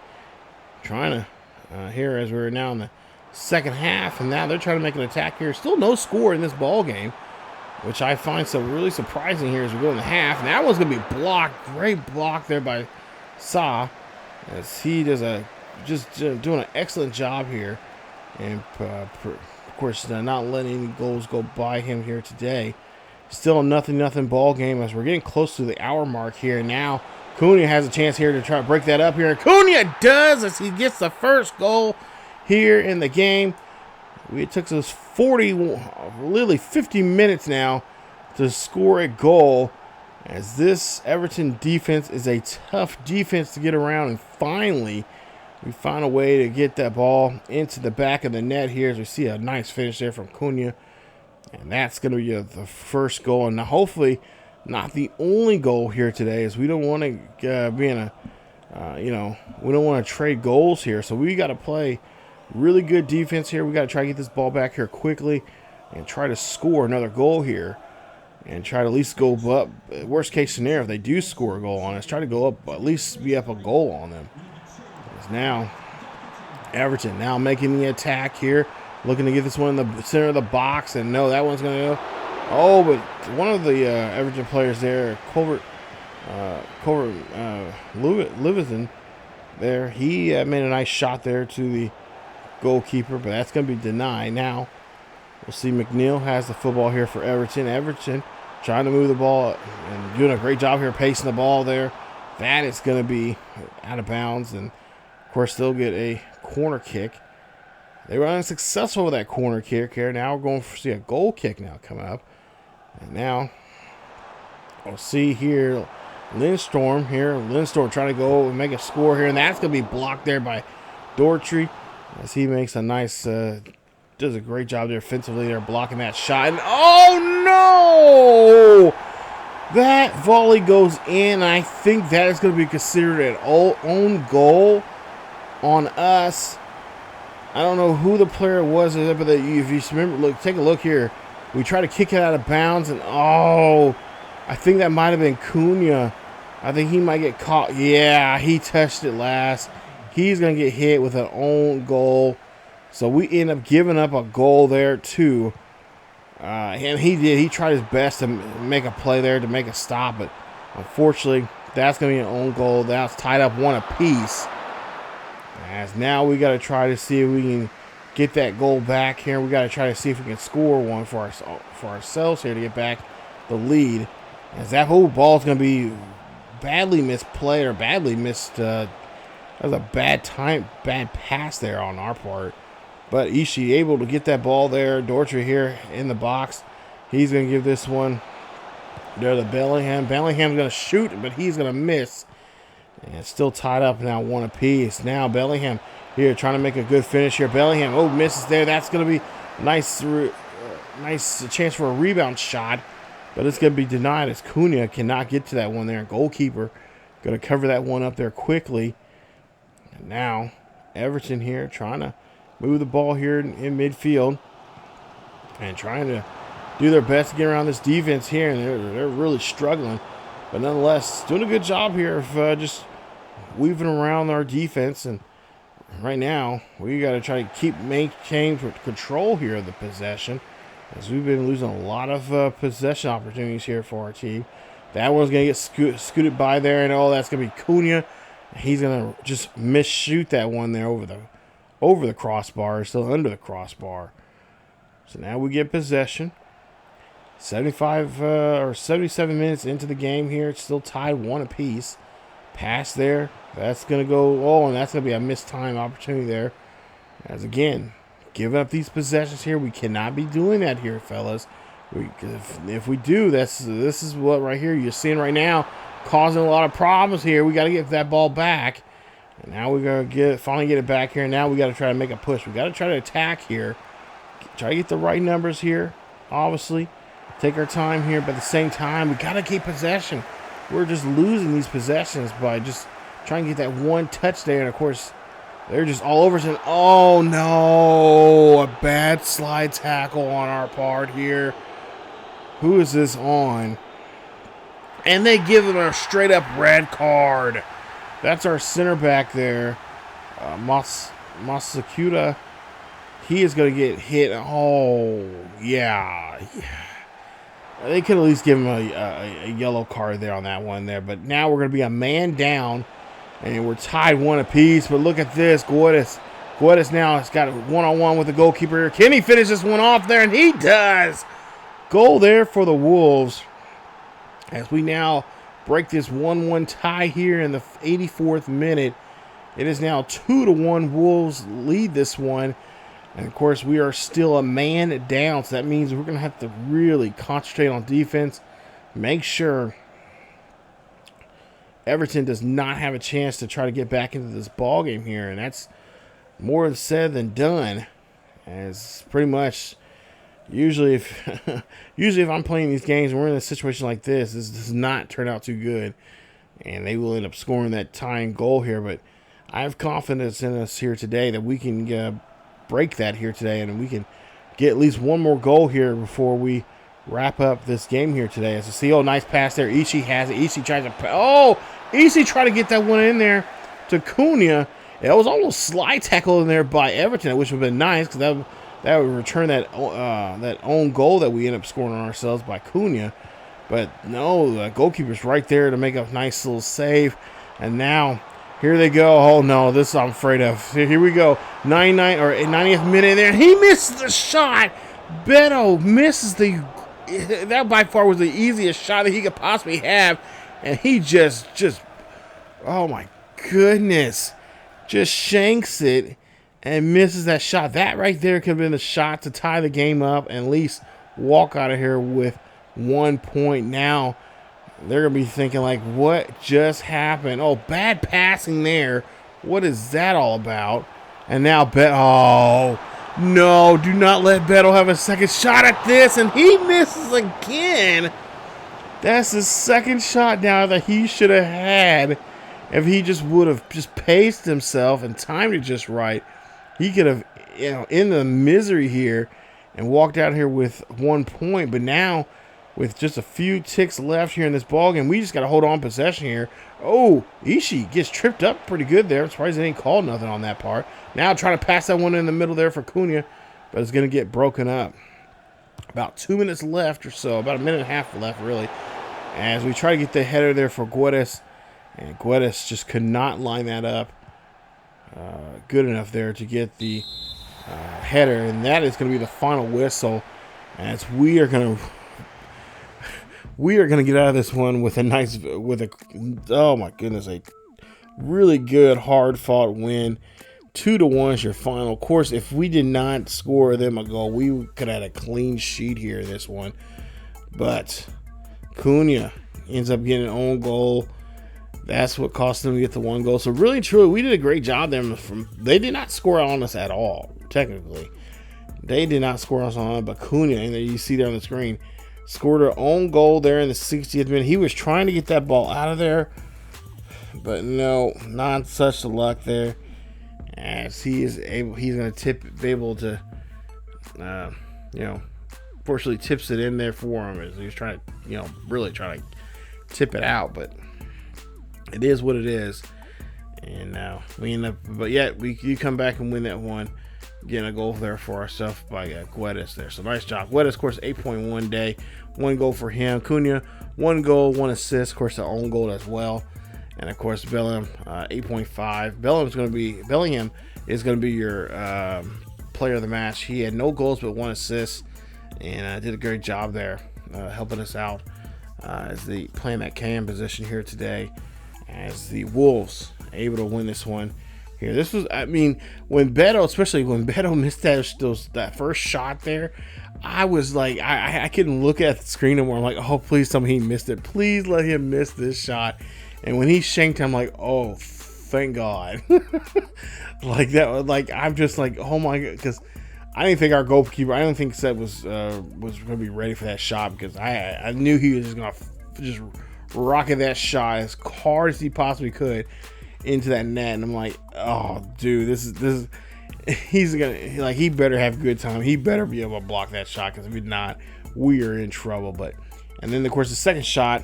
trying to here as we're now in the second half, and now they're trying to make an attack here. Still no score in this ball game, which I find so really surprising here as we go in the half. And that one's going to be blocked. Great block there by Sa, as he does just doing an excellent job here. And, of course, not letting any goals go by him here today. Still a nothing ball game as we're getting close to the hour mark here. Now, Cunha has a chance here to try to break that up here. Cunha does, as he gets the first goal here in the game. It took us 50 minutes now to score a goal, as this Everton defense is a tough defense to get around, and finally we find a way to get that ball into the back of the net here, as we see a nice finish there from Cunha, and that's going to be the first goal, and hopefully not the only goal here today, as we don't want to be in a we don't want to trade goals here, so we got to play really good defense here. We got to try to get this ball back here quickly and try to score another goal here and try to at least go up. Worst case scenario, if they do score a goal on us, try to go up, at least be up a goal on them. Because now Everton now making the attack here, looking to get this one in the center of the box, and no, that one's going to go. Oh, but one of the Everton players there, Culvert Livingston there, he made a nice shot there to the goalkeeper, but that's going to be denied. Now we'll see McNeil has the football here for Everton. Everton trying to move the ball and doing a great job here pacing the ball there. That is going to be out of bounds, and of course they'll get a corner kick. They were unsuccessful with that corner kick here. Now we're going to see a goal kick now coming up, and now we'll see here Lindstorm trying to go and make a score here, and that's going to be blocked there by Dortry, as he makes a nice, does a great job there offensively there, blocking that shot. And oh no! That volley goes in. I think that is going to be considered an own goal on us. I don't know who the player was, but if you remember, take a look here. We try to kick it out of bounds, and I think that might have been Cunha. I think he might get caught. Yeah, he touched it last. He's going to get hit with an own goal. So we end up giving up a goal there, too. And he did. He tried his best to make a play there to make a stop. But unfortunately, That's going to be an own goal. That's tied up 1 apiece. As now we got to try to see if we can get that goal back here. We got to try to see if we can score one for ourselves here to get back the lead. As that whole ball is going to be badly misplayed or badly missed. That was a bad pass there on our part. But Ishii able to get that ball there. Dortry here in the box. He's going to give this one there to Bellingham. Bellingham's going to shoot, but he's going to miss. And it's still tied up now 1 apiece. Now Bellingham here trying to make a good finish here. Bellingham, misses there. That's going to be nice chance for a rebound shot. But it's going to be denied as Cunha cannot get to that one there. Goalkeeper going to cover that one up there quickly. And now Everton here trying to move the ball here in midfield. And trying to do their best to get around this defense here, and they're really struggling. But nonetheless, doing a good job here of just weaving around our defense. And right now, we got to try to maintain control here of the possession, as we've been losing a lot of possession opportunities here for our team. That one's going to get scooted by there, and that's going to be Cunha. He's going to just miss-shoot that one there over the crossbar, still under the crossbar. So now we get possession. 75 or 77 minutes into the game here. It's still tied 1 apiece. Pass there. That's going to go. And that's going to be a missed time opportunity there. As again, giving up these possessions here. We cannot be doing that here, fellas. If we do, this is what right here you're seeing right now, causing a lot of problems here. We got to get that ball back. And now we're going to finally get it back here. Now we got to try to make a push. We got to try to attack here. Try to get the right numbers here, obviously. Take our time here, but at the same time, we got to keep possession. We're just losing these possessions by just trying to get that one touch there. And, of course, they're just all over us. Oh, no. A bad slide tackle on our part here. Who is this on? And they give him a straight-up red card. That's our center back there, Masakuta. He is going to get hit. Oh, yeah. They could at least give him a yellow card there on that one there. But now we're going to be a man down, and we're tied 1 apiece. But look at this. Guedes now has got a one-on-one with the goalkeeper here. Can he finish this one off there? And he does. Goal there for the Wolves. As we now break this 1-1 tie here in the 84th minute. It is now 2-1. Wolves lead this one. And, of course, we are still a man down, so that means we're going to have to really concentrate on defense. Make sure Everton does not have a chance to try to get back into this ball game here, and that's more said than done. As pretty much usually if I'm playing these games and we're in a situation like this does not turn out too good, and they will end up scoring that tying goal here. But I have confidence in us here today that we can break that here today, and we can get at least one more goal here before we wrap up this game here today. As you see, nice pass there. Ishii has it. Ishii tries to Ishii tried to get that one in there to Cunha. It was almost slide tackle in there by Everton, which would have been nice because that would return that own goal that we end up scoring on ourselves by Cunha. But no, the goalkeeper's right there to make a nice little save. And now here they go. Oh, no, this I'm afraid of. Here we go. 90th minute there. He misses the shot. Beto misses that by far was the easiest shot that he could possibly have. And he just oh, my goodness, just shanks it and misses that shot. That right there could have been the shot to tie the game up and at least walk out of here with 1 point. Now they're going to be thinking, like, what just happened? Oh, bad passing there. What is that all about? And now oh, no, do not let Beto have a second shot at this. And he misses again. That's his second shot now that he should have had. If he just would have just paced himself and timed it just right, he could have, in the misery here and walked out here with 1 point. But now, with just a few ticks left here in this ballgame, we just got to hold on possession here. Oh, Ishii gets tripped up pretty good there. I'm surprised they didn't call nothing on that part. Now trying to pass that one in the middle there for Cunha, but it's going to get broken up. About 2 minutes left or so, about a minute and a half left, really, as we try to get the header there for Guedes. And Guedes just could not line that up good enough there to get the header. And that is going to be the final whistle, as we are going to get out of this one with oh my goodness, a really good, hard-fought win. 2-1 is your final. Of course, if we did not score them a goal, we could have had a clean sheet here in this one. But Cunha ends up getting an own goal. That's what cost them to get the 1 goal. So really, truly, we did a great job there. They did not score on us at all, technically. They did not score us on us, but Cunha, and you see there on the screen, scored her own goal there in the 60th minute. He was trying to get that ball out of there, but no, not such the luck there. As he's going to be able to, fortunately tips it in there for him as he was trying to, really trying to tip it out, but it is what it is. And we end up, but yet you come back and win that one, getting a goal there for ourselves by Guedes there. So nice job. Guedes, of course, 8.1 day, 1 goal for him. Cunha, 1 goal, 1 assist, of course, the own goal as well. And of course, Bellingham, 8.5. Bellingham is going to be your player of the match. He had no goals but 1 assist, and did a great job there, helping us out as the playing that cam position here today. As the Wolves able to win this one here. This was, when Beto missed that first shot there, I was like, I couldn't look at the screen anymore. I'm like, oh, please tell me he missed it. Please let him miss this shot. And when he shanked, I'm like, oh, thank God. Like that, like I'm just like, oh my God, because I didn't think our goalkeeper, I don't think Seth was going to be ready for that shot, because I knew he was just going to just rocket that shot as hard as he possibly could into that net. And I'm like, oh, dude, this is he's gonna, like, he better have a good time. He better be able to block that shot, because if not, we are in trouble. But and then of course the second shot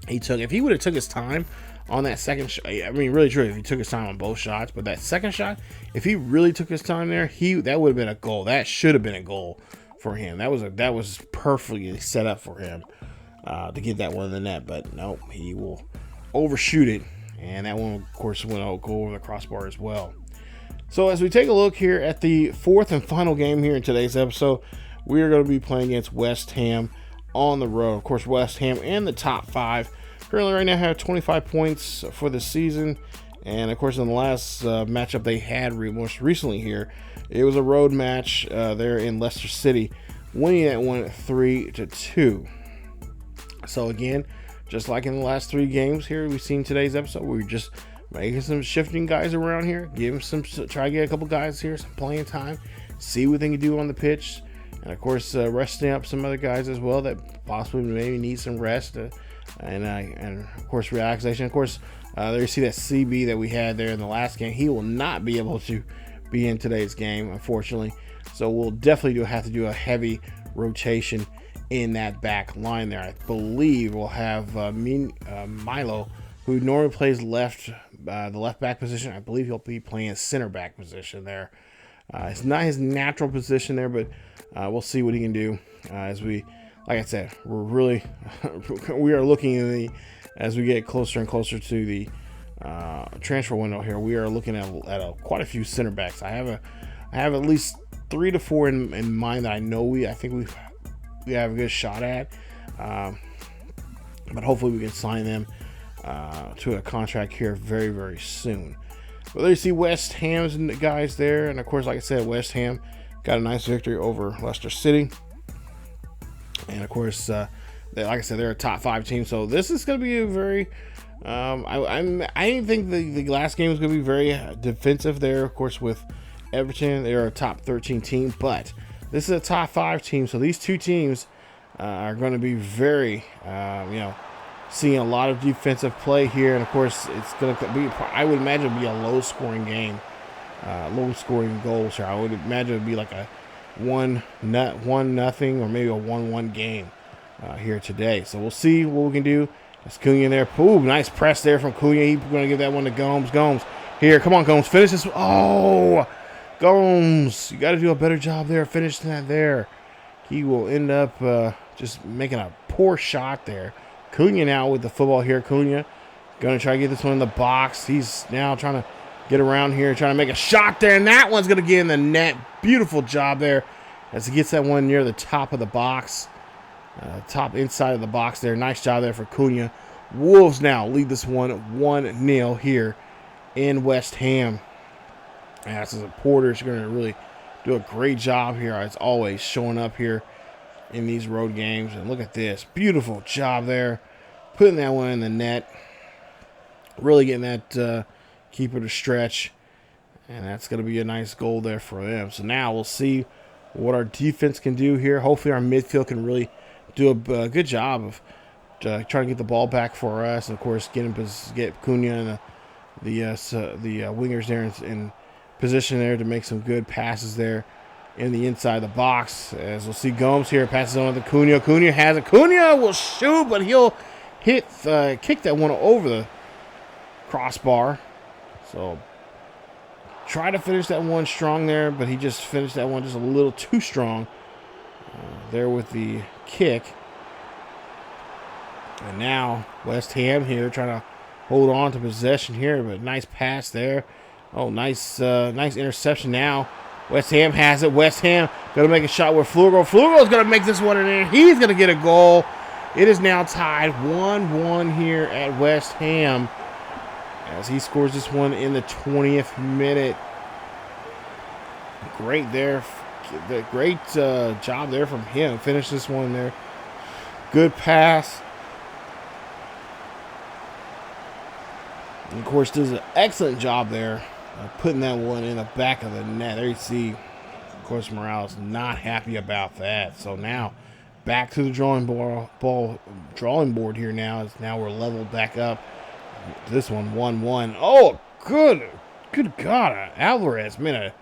he took, if he would have took his time on that second shot, really true, if he took his time on both shots, but that second shot, if he really took his time there, that would have been a goal. That should have been a goal for him. That was perfectly set up for him to get that one in the net. But no, he will overshoot it, and that one, of course, will go over the crossbar as well. So as we take a look here at the fourth and final game here in today's episode, we are going to be playing against West Ham on the road. Of course, West Ham in the top 5. Currently right now have 25 points for the season. And of course, in the last matchup they had most recently here, it was a road match there in Leicester City, winning that one 3-2. So again, just like in the last 3 games here we've seen today's episode, we're just making some shifting guys around here, try to get a couple guys here some playing time, see what they can do on the pitch, and of course resting up some other guys as well that possibly maybe need some rest, and of course relaxation. Of course, there you see that CB that we had there in the last game. He will not be able to be in today's game, unfortunately. So we'll definitely have to do a heavy rotation in that back line there. I believe we'll have Milo, who normally plays the left back position. I believe he'll be playing center back position there. It's not his natural position there, but we'll see what he can do as we, like I said, we are looking as we get closer and closer to the transfer window here. We are looking at quite a few center backs. I have at least 3 to 4 in mind that I think we have a good shot at, but hopefully we can sign them to a contract here very, very soon. But there you see West Ham's guys there, and of course, like I said, West Ham got a nice victory over Leicester City, and of course, like I said, they're a top 5 team. So this is going to be a very I didn't think the last game was going to be very defensive there. Of course, with Everton, they're a top 13 team, but this is a top 5 team. So these 2 teams are going to be very, seeing a lot of defensive play here. And of course, it's going to be, I would imagine it'd be a low scoring game, low scoring goals here. I would imagine it'd be like a 1-0 or maybe a 1-1 game here today. So we'll see what we can do. It's Cunha there. Ooh, nice press there from Cunha. He's going to give that one to Gomes. Gomes, here, come on, Gomes, finish this. Oh, Gomes, you got to do a better job there, finishing that there. He will end up just making a poor shot there. Cunha now with the football here. Cunha Going to try to get this one in the box. He's now trying to get around here, trying to make a shot there, and that one's going to get in the net. Beautiful job there as he gets that one near the top of the box. Top inside of the box there. Nice job there for Cunha. Wolves now lead this one 1-0 here in West Ham. As the supporters are going to really do a great job here, as always, showing up here in these road games. And look at this. Beautiful job there. Putting that one in the net. Really getting that keeper to stretch. And that's going to be a nice goal there for them. So now we'll see what our defense can do here. Hopefully our midfield can really do a good job of trying to get the ball back for us. And, of course, get Cunha and the wingers there in position there to make some good passes there in the inside of the box. As we'll see Gomes here, passes on to Cunha. Cunha has it. Cunha will shoot, but he'll kick that one over the crossbar. So try to finish that one strong there, but he just finished that one just a little too strong there with the kick. And now West Ham here trying to hold on to possession here, but nice pass there. Oh, nice interception now. West Ham has it. West Ham going to make a shot with Flugel. Flugel's going to make this one in there. He's going to get a goal. It is now tied 1-1 here at West Ham as he scores this one in the 20th minute. Great there. Great job there from him. Finish this one there. Good pass. And of course, does an excellent job there putting that one in the back of the net. There you see, of course, Morales not happy about that. So now back to the drawing board here now. As now we're leveled back up. This one 1-1. Oh, good God, Alvarez made a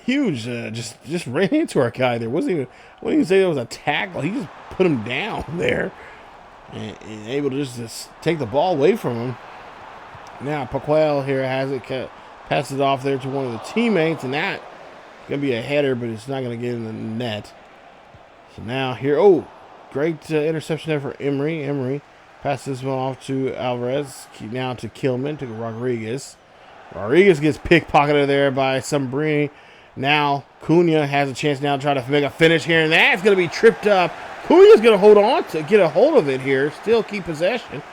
huge just ran into our guy there. I wouldn't even say there was a tackle. He just put him down there and able to just take the ball away from him. Now Paquel here has it, passes it off there to one of the teammates, and that's going to be a header, but it's not going to get in the net. So now here, great interception there for Emery. Emery passes this one off to Alvarez, now to Kilman, to Rodriguez. Rodriguez gets pickpocketed there by Sombrini. Now Cunha has a chance now to try to make a finish here, and that's going to be tripped up. Cunha's going to hold on to get a hold of it here, still keep possession.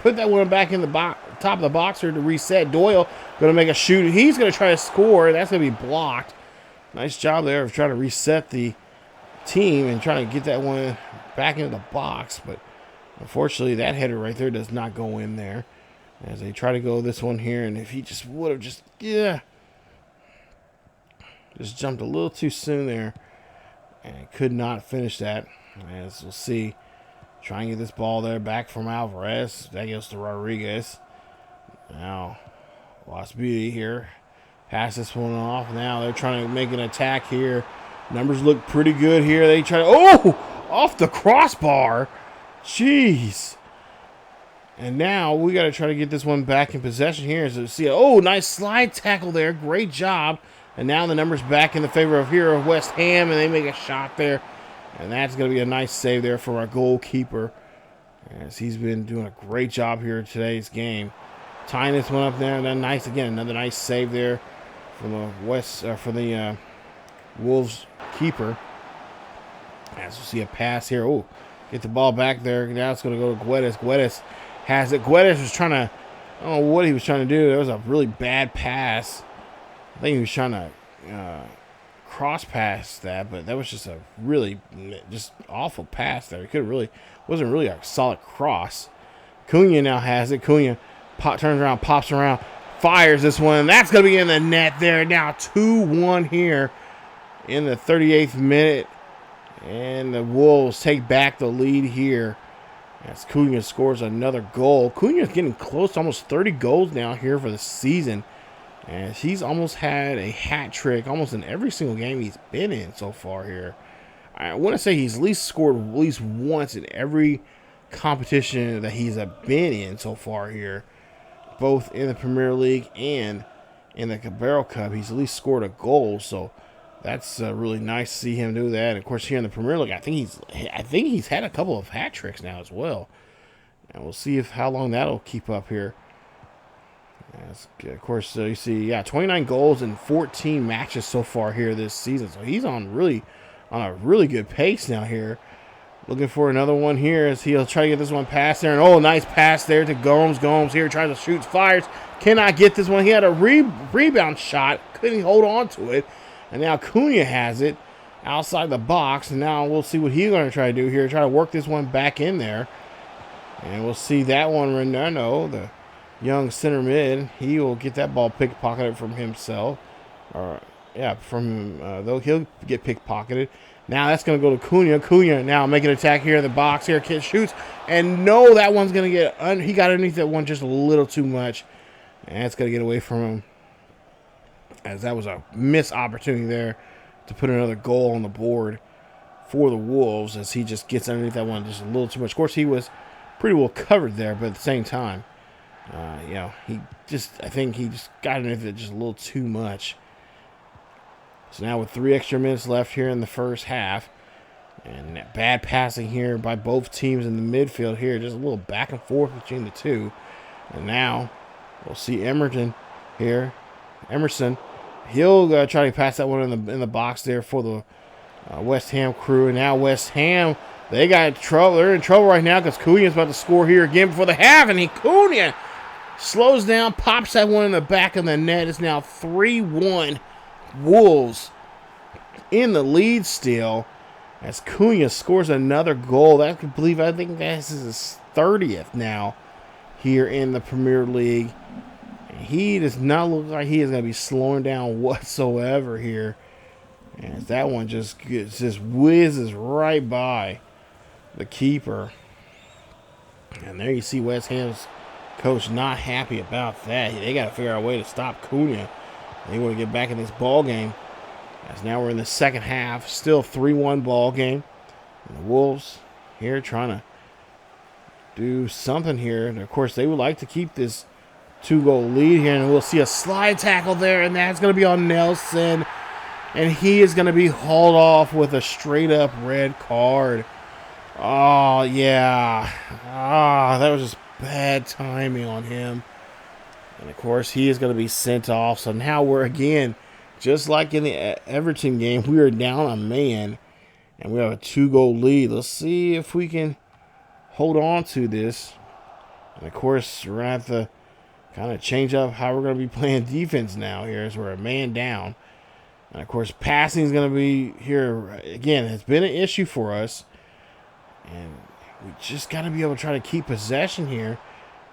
Put that one back in the top of the boxer to reset. Doyle going to make a shoot. He's going to try to score. That's going to be blocked. Nice job there of trying to reset the team and trying to get that one back into the box. But unfortunately, that header right there does not go in there. As they try to go this one here. And if he just would have just jumped a little too soon there. And could not finish that. As we'll see. Try and get this ball there back from Alvarez. That goes to Rodriguez. Now, Lost Beauty here. Pass this one off. Now they're trying to make an attack here. Numbers look pretty good here. They try to, off the crossbar. Jeez. And now we got to try to get this one back in possession here. So see, nice slide tackle there. Great job. And now the numbers back in the favor of here of West Ham, and they make a shot there. And that's going to be a nice save there for our goalkeeper, as he's been doing a great job here in today's game. Tying this one up there, and then another nice save there from the Wolves keeper. As we see a pass here. Get the ball back there. Now it's going to go to Guedes. Guedes has it. Guedes was trying to, I don't know what he was trying to do. There was a really bad pass. I think he was trying to cross pass that, but that was just a really just awful pass there. It wasn't really a solid cross. Cunha now has it. Cunha turns around, pops around, fires this one. That's going to be in the net there. Now 2-1 here in the 38th minute. And the Wolves take back the lead here as Cunha scores another goal. Cunha's getting close to almost 30 goals now here for the season. And he's almost had a hat trick almost in every single game he's been in so far here. I want to say he's at least scored at least once in every competition that he's been in so far here. Both in the Premier League and in the Carabao Cup. He's at least scored a goal. So that's really nice to see him do that. And of course, here in the Premier League, I think he's had a couple of hat tricks now as well. And we'll see how long that'll keep up here. Of course, you see, 29 goals in 14 matches so far here this season. So he's on a really good pace now here. Looking for another one here as he'll try to get this one past there. And nice pass there to Gomes. Gomes here tries to shoot, fires. Cannot get this one. He had a rebound shot. Couldn't hold on to it. And now Cunha has it outside the box. And now we'll see what he's going to try to do here. Try to work this one back in there. And we'll see that one. Renano, the young center mid, he will get that ball pickpocketed from himself. Though he'll get pickpocketed. Now that's going to go to Cunha. Cunha now making an attack here in the box here. Kid shoots. And no, that one's going to get... he got underneath that one just a little too much. And it's going to get away from him. As that was a missed opportunity there to put another goal on the board for the Wolves. As he just gets underneath that one just a little too much. Of course, he was pretty well covered there. But at the same time, I think he just got underneath it just a little too much. So now with 3 extra minutes left here in the first half, and bad passing here by both teams in the midfield here, just a little back and forth between the two. And now we'll see Emerson here. Emerson, he'll try to pass that one in the box there for the West Ham crew. And now West Ham, they got trouble. They're in trouble right now because Cunha's about to score here again before the half, and Cunha slows down, pops that one in the back of the net. It's now 3-1. Wolves in the lead still as Cunha scores another goal. I think that's his 30th now here in the Premier League. He does not look like he is going to be slowing down whatsoever here. As that one just whizzes right by the keeper. And there you see West Ham's coach not happy about that. They got to figure out a way to stop Cunha. They want to get back in this ball game. As now we're in the second half. Still 3-1 ball game. And the Wolves here trying to do something here. And of course, they would like to keep this 2-goal lead here. And we'll see a slide tackle there. And that's going to be on Nelson. And he is going to be hauled off with a straight-up red card. Oh, yeah. That was just bad timing on him. And, of course, he is going to be sent off. So now we're, again, just like in the Everton game, we are down a man. And we have a 2-goal lead. Let's see if we can hold on to this. And, of course, we're going to have to kind of change up how we're going to be playing defense now here as we're a man down. And, of course, passing is going to be here. Again, it's been an issue for us. And we just got to be able to try to keep possession here.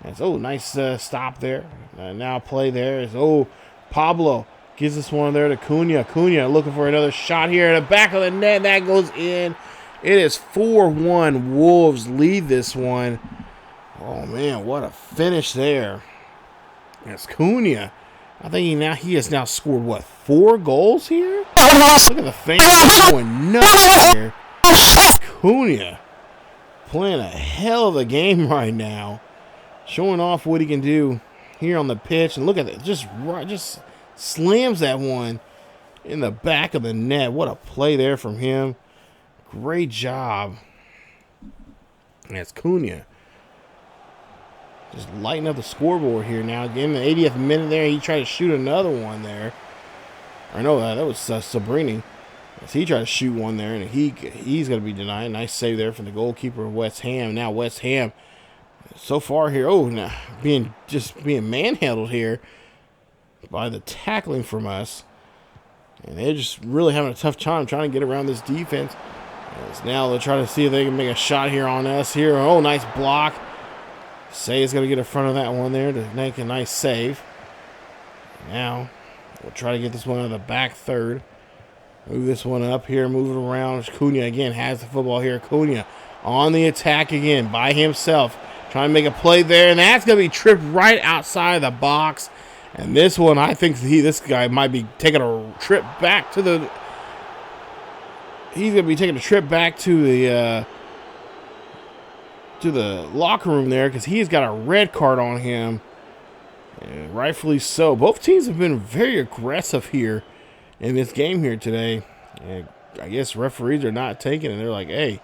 It's, nice stop there. Now play there is, Pablo gives this one there to Cunha. Cunha looking for another shot here in the back of the net. That goes in. It is 4-1. Wolves lead this one. Oh, man, what a finish there. That's Cunha. I think he has now scored, 4 goals here? Look at the thing going nuts here. Cunha playing a hell of a game right now. Showing off what he can do here on the pitch. And look at it. Just slams that one in the back of the net. What a play there from him. Great job. That's Cunha. Just lighting up the scoreboard here now. Again, the 80th minute there, he tried to shoot another one there. Or no, that was Sabrini. As he tried to shoot one there, and he's going to be denied. Nice save there from the goalkeeper of West Ham. Now West Ham, so far here, now being manhandled here by the tackling from us. And they're just really having a tough time trying to get around this defense. As now they'll try to see if they can make a shot here on us here. Nice block. Say is going to get in front of that one there to make a nice save. Now we'll try to get this one out of the back third. Move this one up here, move it around. Cunha again has the football here. Cunha on the attack again by himself. Trying to make a play there, and that's going to be tripped right outside the box. And this one, I think this guy might be taking a trip back to the... He's going to be taking a trip back to the locker room there because he's got a red card on him. And rightfully so. Both teams have been very aggressive here in this game here today. And I guess referees are not taking it. They're like, hey,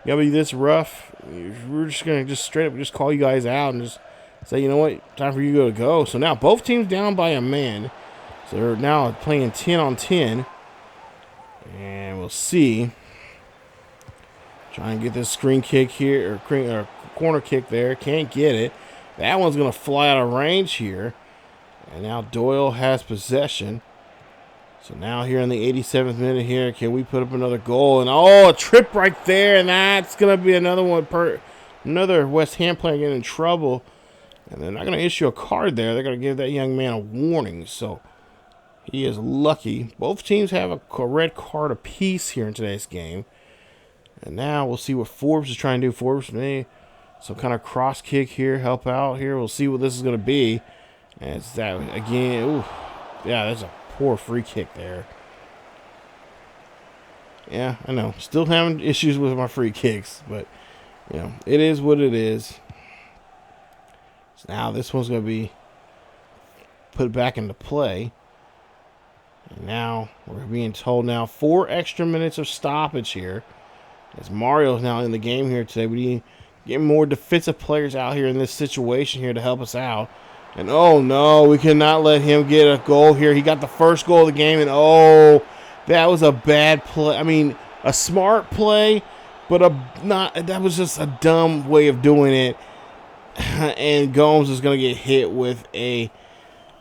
gotta be this rough. We're just gonna just straight up just call you guys out and just say, you know what, time for you to go. So now both teams down by a man. So they're now playing 10 on 10. And we'll see. Trying to get this screen kick here, or corner kick there. Can't get it. That one's going to fly out of range here. And now Doyle has possession. So now here in the 87th minute here, can we put up another goal? And a trip right there. And that's going to be another one. Another West Ham player getting in trouble. And they're not going to issue a card there. They're going to give that young man a warning. So he is lucky. Both teams have a red card apiece here in today's game. And now we'll see what Forbes is trying to do. Forbes may some kind of cross kick here, help out here. We'll see what this is going to be. And it's that again. Ooh, yeah, that's a poor free kick there. Yeah, I know. Still having issues with my free kicks, but you know, it is what it is. So now this one's going to be put back into play. And now we're being told now 4 extra minutes of stoppage here. As Mario's now in the game here today. We need to get more defensive players out here in this situation here to help us out. And oh no, we cannot let him get a goal here. He got the first goal of the game, and oh, that was a bad play. I mean, a smart play, but that was just a dumb way of doing it. And Gomes is going to get hit with a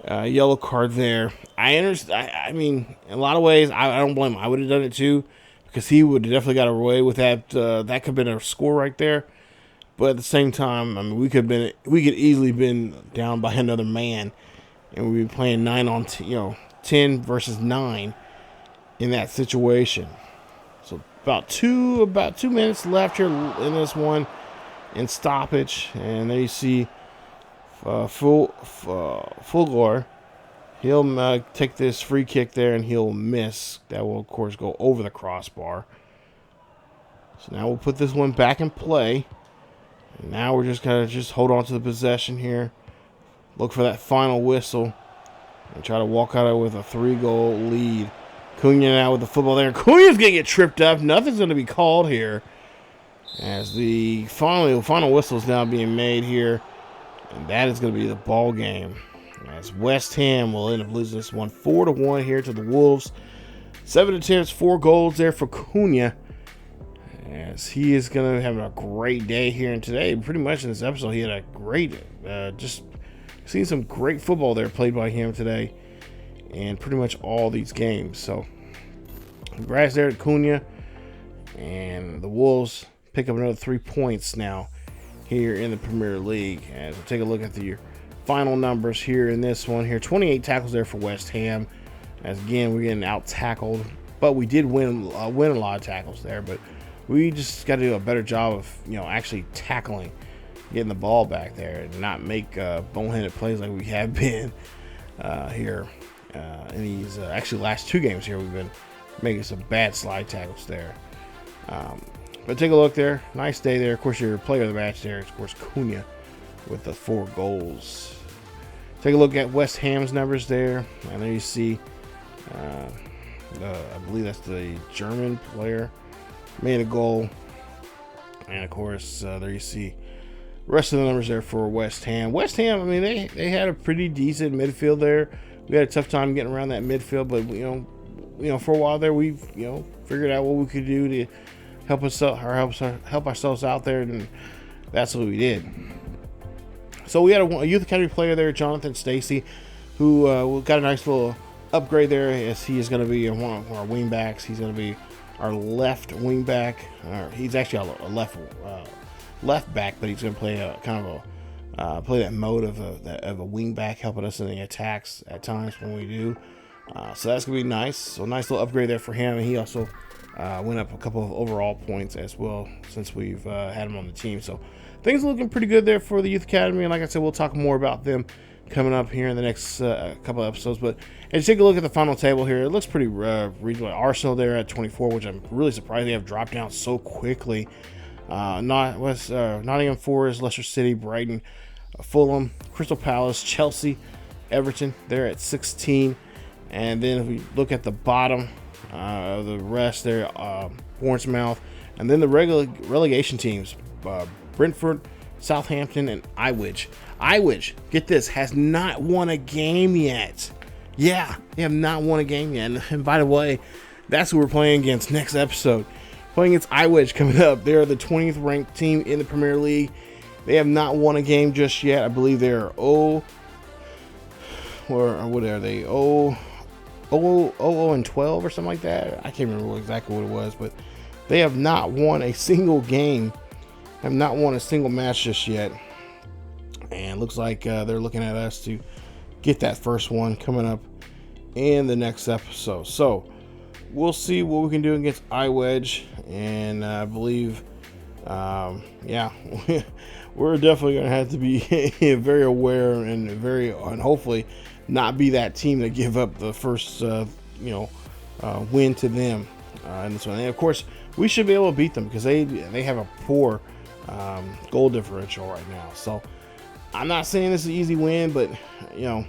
yellow card there. I understand. I mean, in a lot of ways, I don't blame him. I would have done it too, because he would have definitely got away with that. That could have been a score right there. But at the same time, I mean, we could easily been down by another man, and we'd be playing 10 versus 9 in that situation. So about two minutes left here in this one in stoppage, and there you see Fulgor. He'll take this free kick there, and he'll miss. That will, of course, go over the crossbar. So now we'll put this one back in play. And now we're just going to hold on to the possession here. Look for that final whistle. And try to walk out with a 3-goal lead. Cunha now with the football there. Cunha's going to get tripped up. Nothing's going to be called here. As the final whistle is now being made here. And that is going to be the ball game. As West Ham will end up losing this one 4-1 here to the Wolves. 7 attempts, 4 goals there for Cunha. As he is going to have a great day here and today. Pretty much in this episode, he had a great, just seen some great football there played by him today. And pretty much all these games. So, congrats there to Cunha. And the Wolves pick up another 3 points now here in the Premier League. As we'll take a look at the final numbers here in this one here. 28 tackles there for West Ham. As again, we're getting out-tackled. But we did win a lot of tackles there. But we just got to do a better job of, actually tackling, getting the ball back there, and not make boneheaded plays like we have been here in these actually last 2 games here. We've been making some bad slide tackles there. But take a look there. Nice day there. Of course, your player of the match there is, of course, Cunha with the 4 goals. Take a look at West Ham's numbers there. And there you see, I believe that's the German player. Made a goal. And of course, there you see the rest of the numbers there for West Ham. West Ham, I mean, they had a pretty decent midfield there. We had a tough time getting around that midfield, but for a while there, we've figured out what we could do to help ourselves out there, and that's what we did. So we had a youth academy player there, Jonathan Stacey, who got a nice little upgrade there, as he is going to be one of our wing backs. He's going to be our left wing back. He's actually a left back, but he's going to play play that mode of a wing back, helping us in the attacks at times when we do. So that's going to be nice. So nice little upgrade there for him. And he also went up a couple of overall points as well since we've had him on the team. So things are looking pretty good there for the Youth Academy. And like I said, we'll talk more about them coming up here in the next couple of episodes. But as you take a look at the final table here, it looks pretty reasonable. Arsenal there at 24, which I'm really surprised they have dropped down so quickly. Nottingham Forest, Leicester City, Brighton, Fulham, Crystal Palace, Chelsea, Everton, they're at 16. And then if we look at the bottom of the rest there, Bournemouth And then the relegation teams, Brentford, Southampton, and Ipswich. Ipswich, get this, has not won a game yet. Yeah, they have not won a game yet. And by the way, that's who we're playing against next episode. Playing against Ipswich coming up. They're the 20th ranked team in the Premier League. They have not won a game just yet. I believe they're what are they? 0-12 or something like that. I can't remember exactly what it was, but they have not won a single game. Have not won a single match just yet. And looks like they're looking at us to get that first one coming up in the next episode. So we'll see what we can do against Ipswich. And I believe, yeah, we're definitely going to have to be very aware and hopefully not be that team that give up the first, win to them in this one. And of course, we should be able to beat them because they have a poor goal differential right now. So I'm not saying this is an easy win, but we're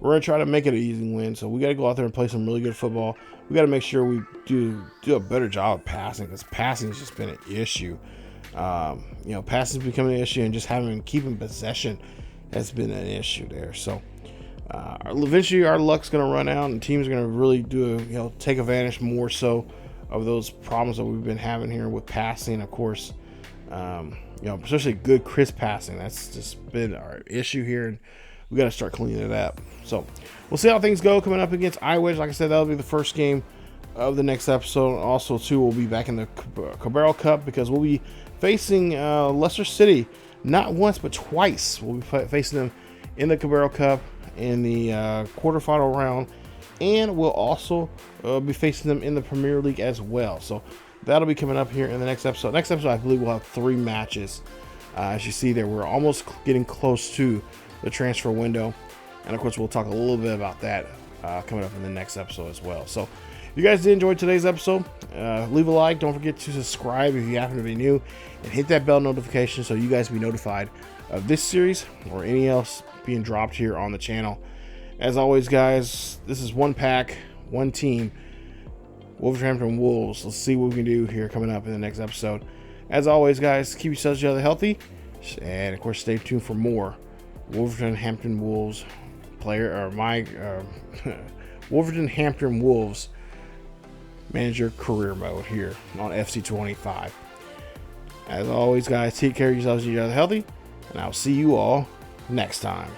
gonna try to make it an easy win. So we got to go out there and play some really good football. We got to make sure we do a better job of passing, because passing has just been an issue. Passing is becoming an issue, and just keeping possession has been an issue there. So eventually our luck's going to run out, and teams are going to really take advantage more so of those problems that we've been having here with passing. Of course, especially good crisp passing. That's just been our issue here, and we got to start cleaning it up. So we'll see how things go coming up against Ipswich. Like I said, that'll be the first game of the next episode. Also, too, we'll be back in the Carabao Cup because we'll be facing Leicester City not once but twice. We'll be facing them in the Carabao Cup in the quarterfinal round, and we'll also be facing them in the Premier League as well. So that'll be coming up here in the next episode. Next episode, I believe we'll have 3 matches. As you see there, we're almost getting close to the transfer window, and of course we'll talk a little bit about that coming up in the next episode as well. So if you guys did enjoy today's episode, leave a like. Don't forget to subscribe if you happen to be new, and hit that bell notification so you guys be notified of this series or any else being dropped here on the channel. As always, guys, this is one pack, one team, Wolverhampton Wolves. Let's see what we can do here coming up in the next episode. As always, guys, keep yourselves healthy, and of course stay tuned for more Wolverhampton Wolves Wolverhampton Wolves manager career mode here on FC25. As always, guys, take care of yourselves, healthy, and I'll see you all next time.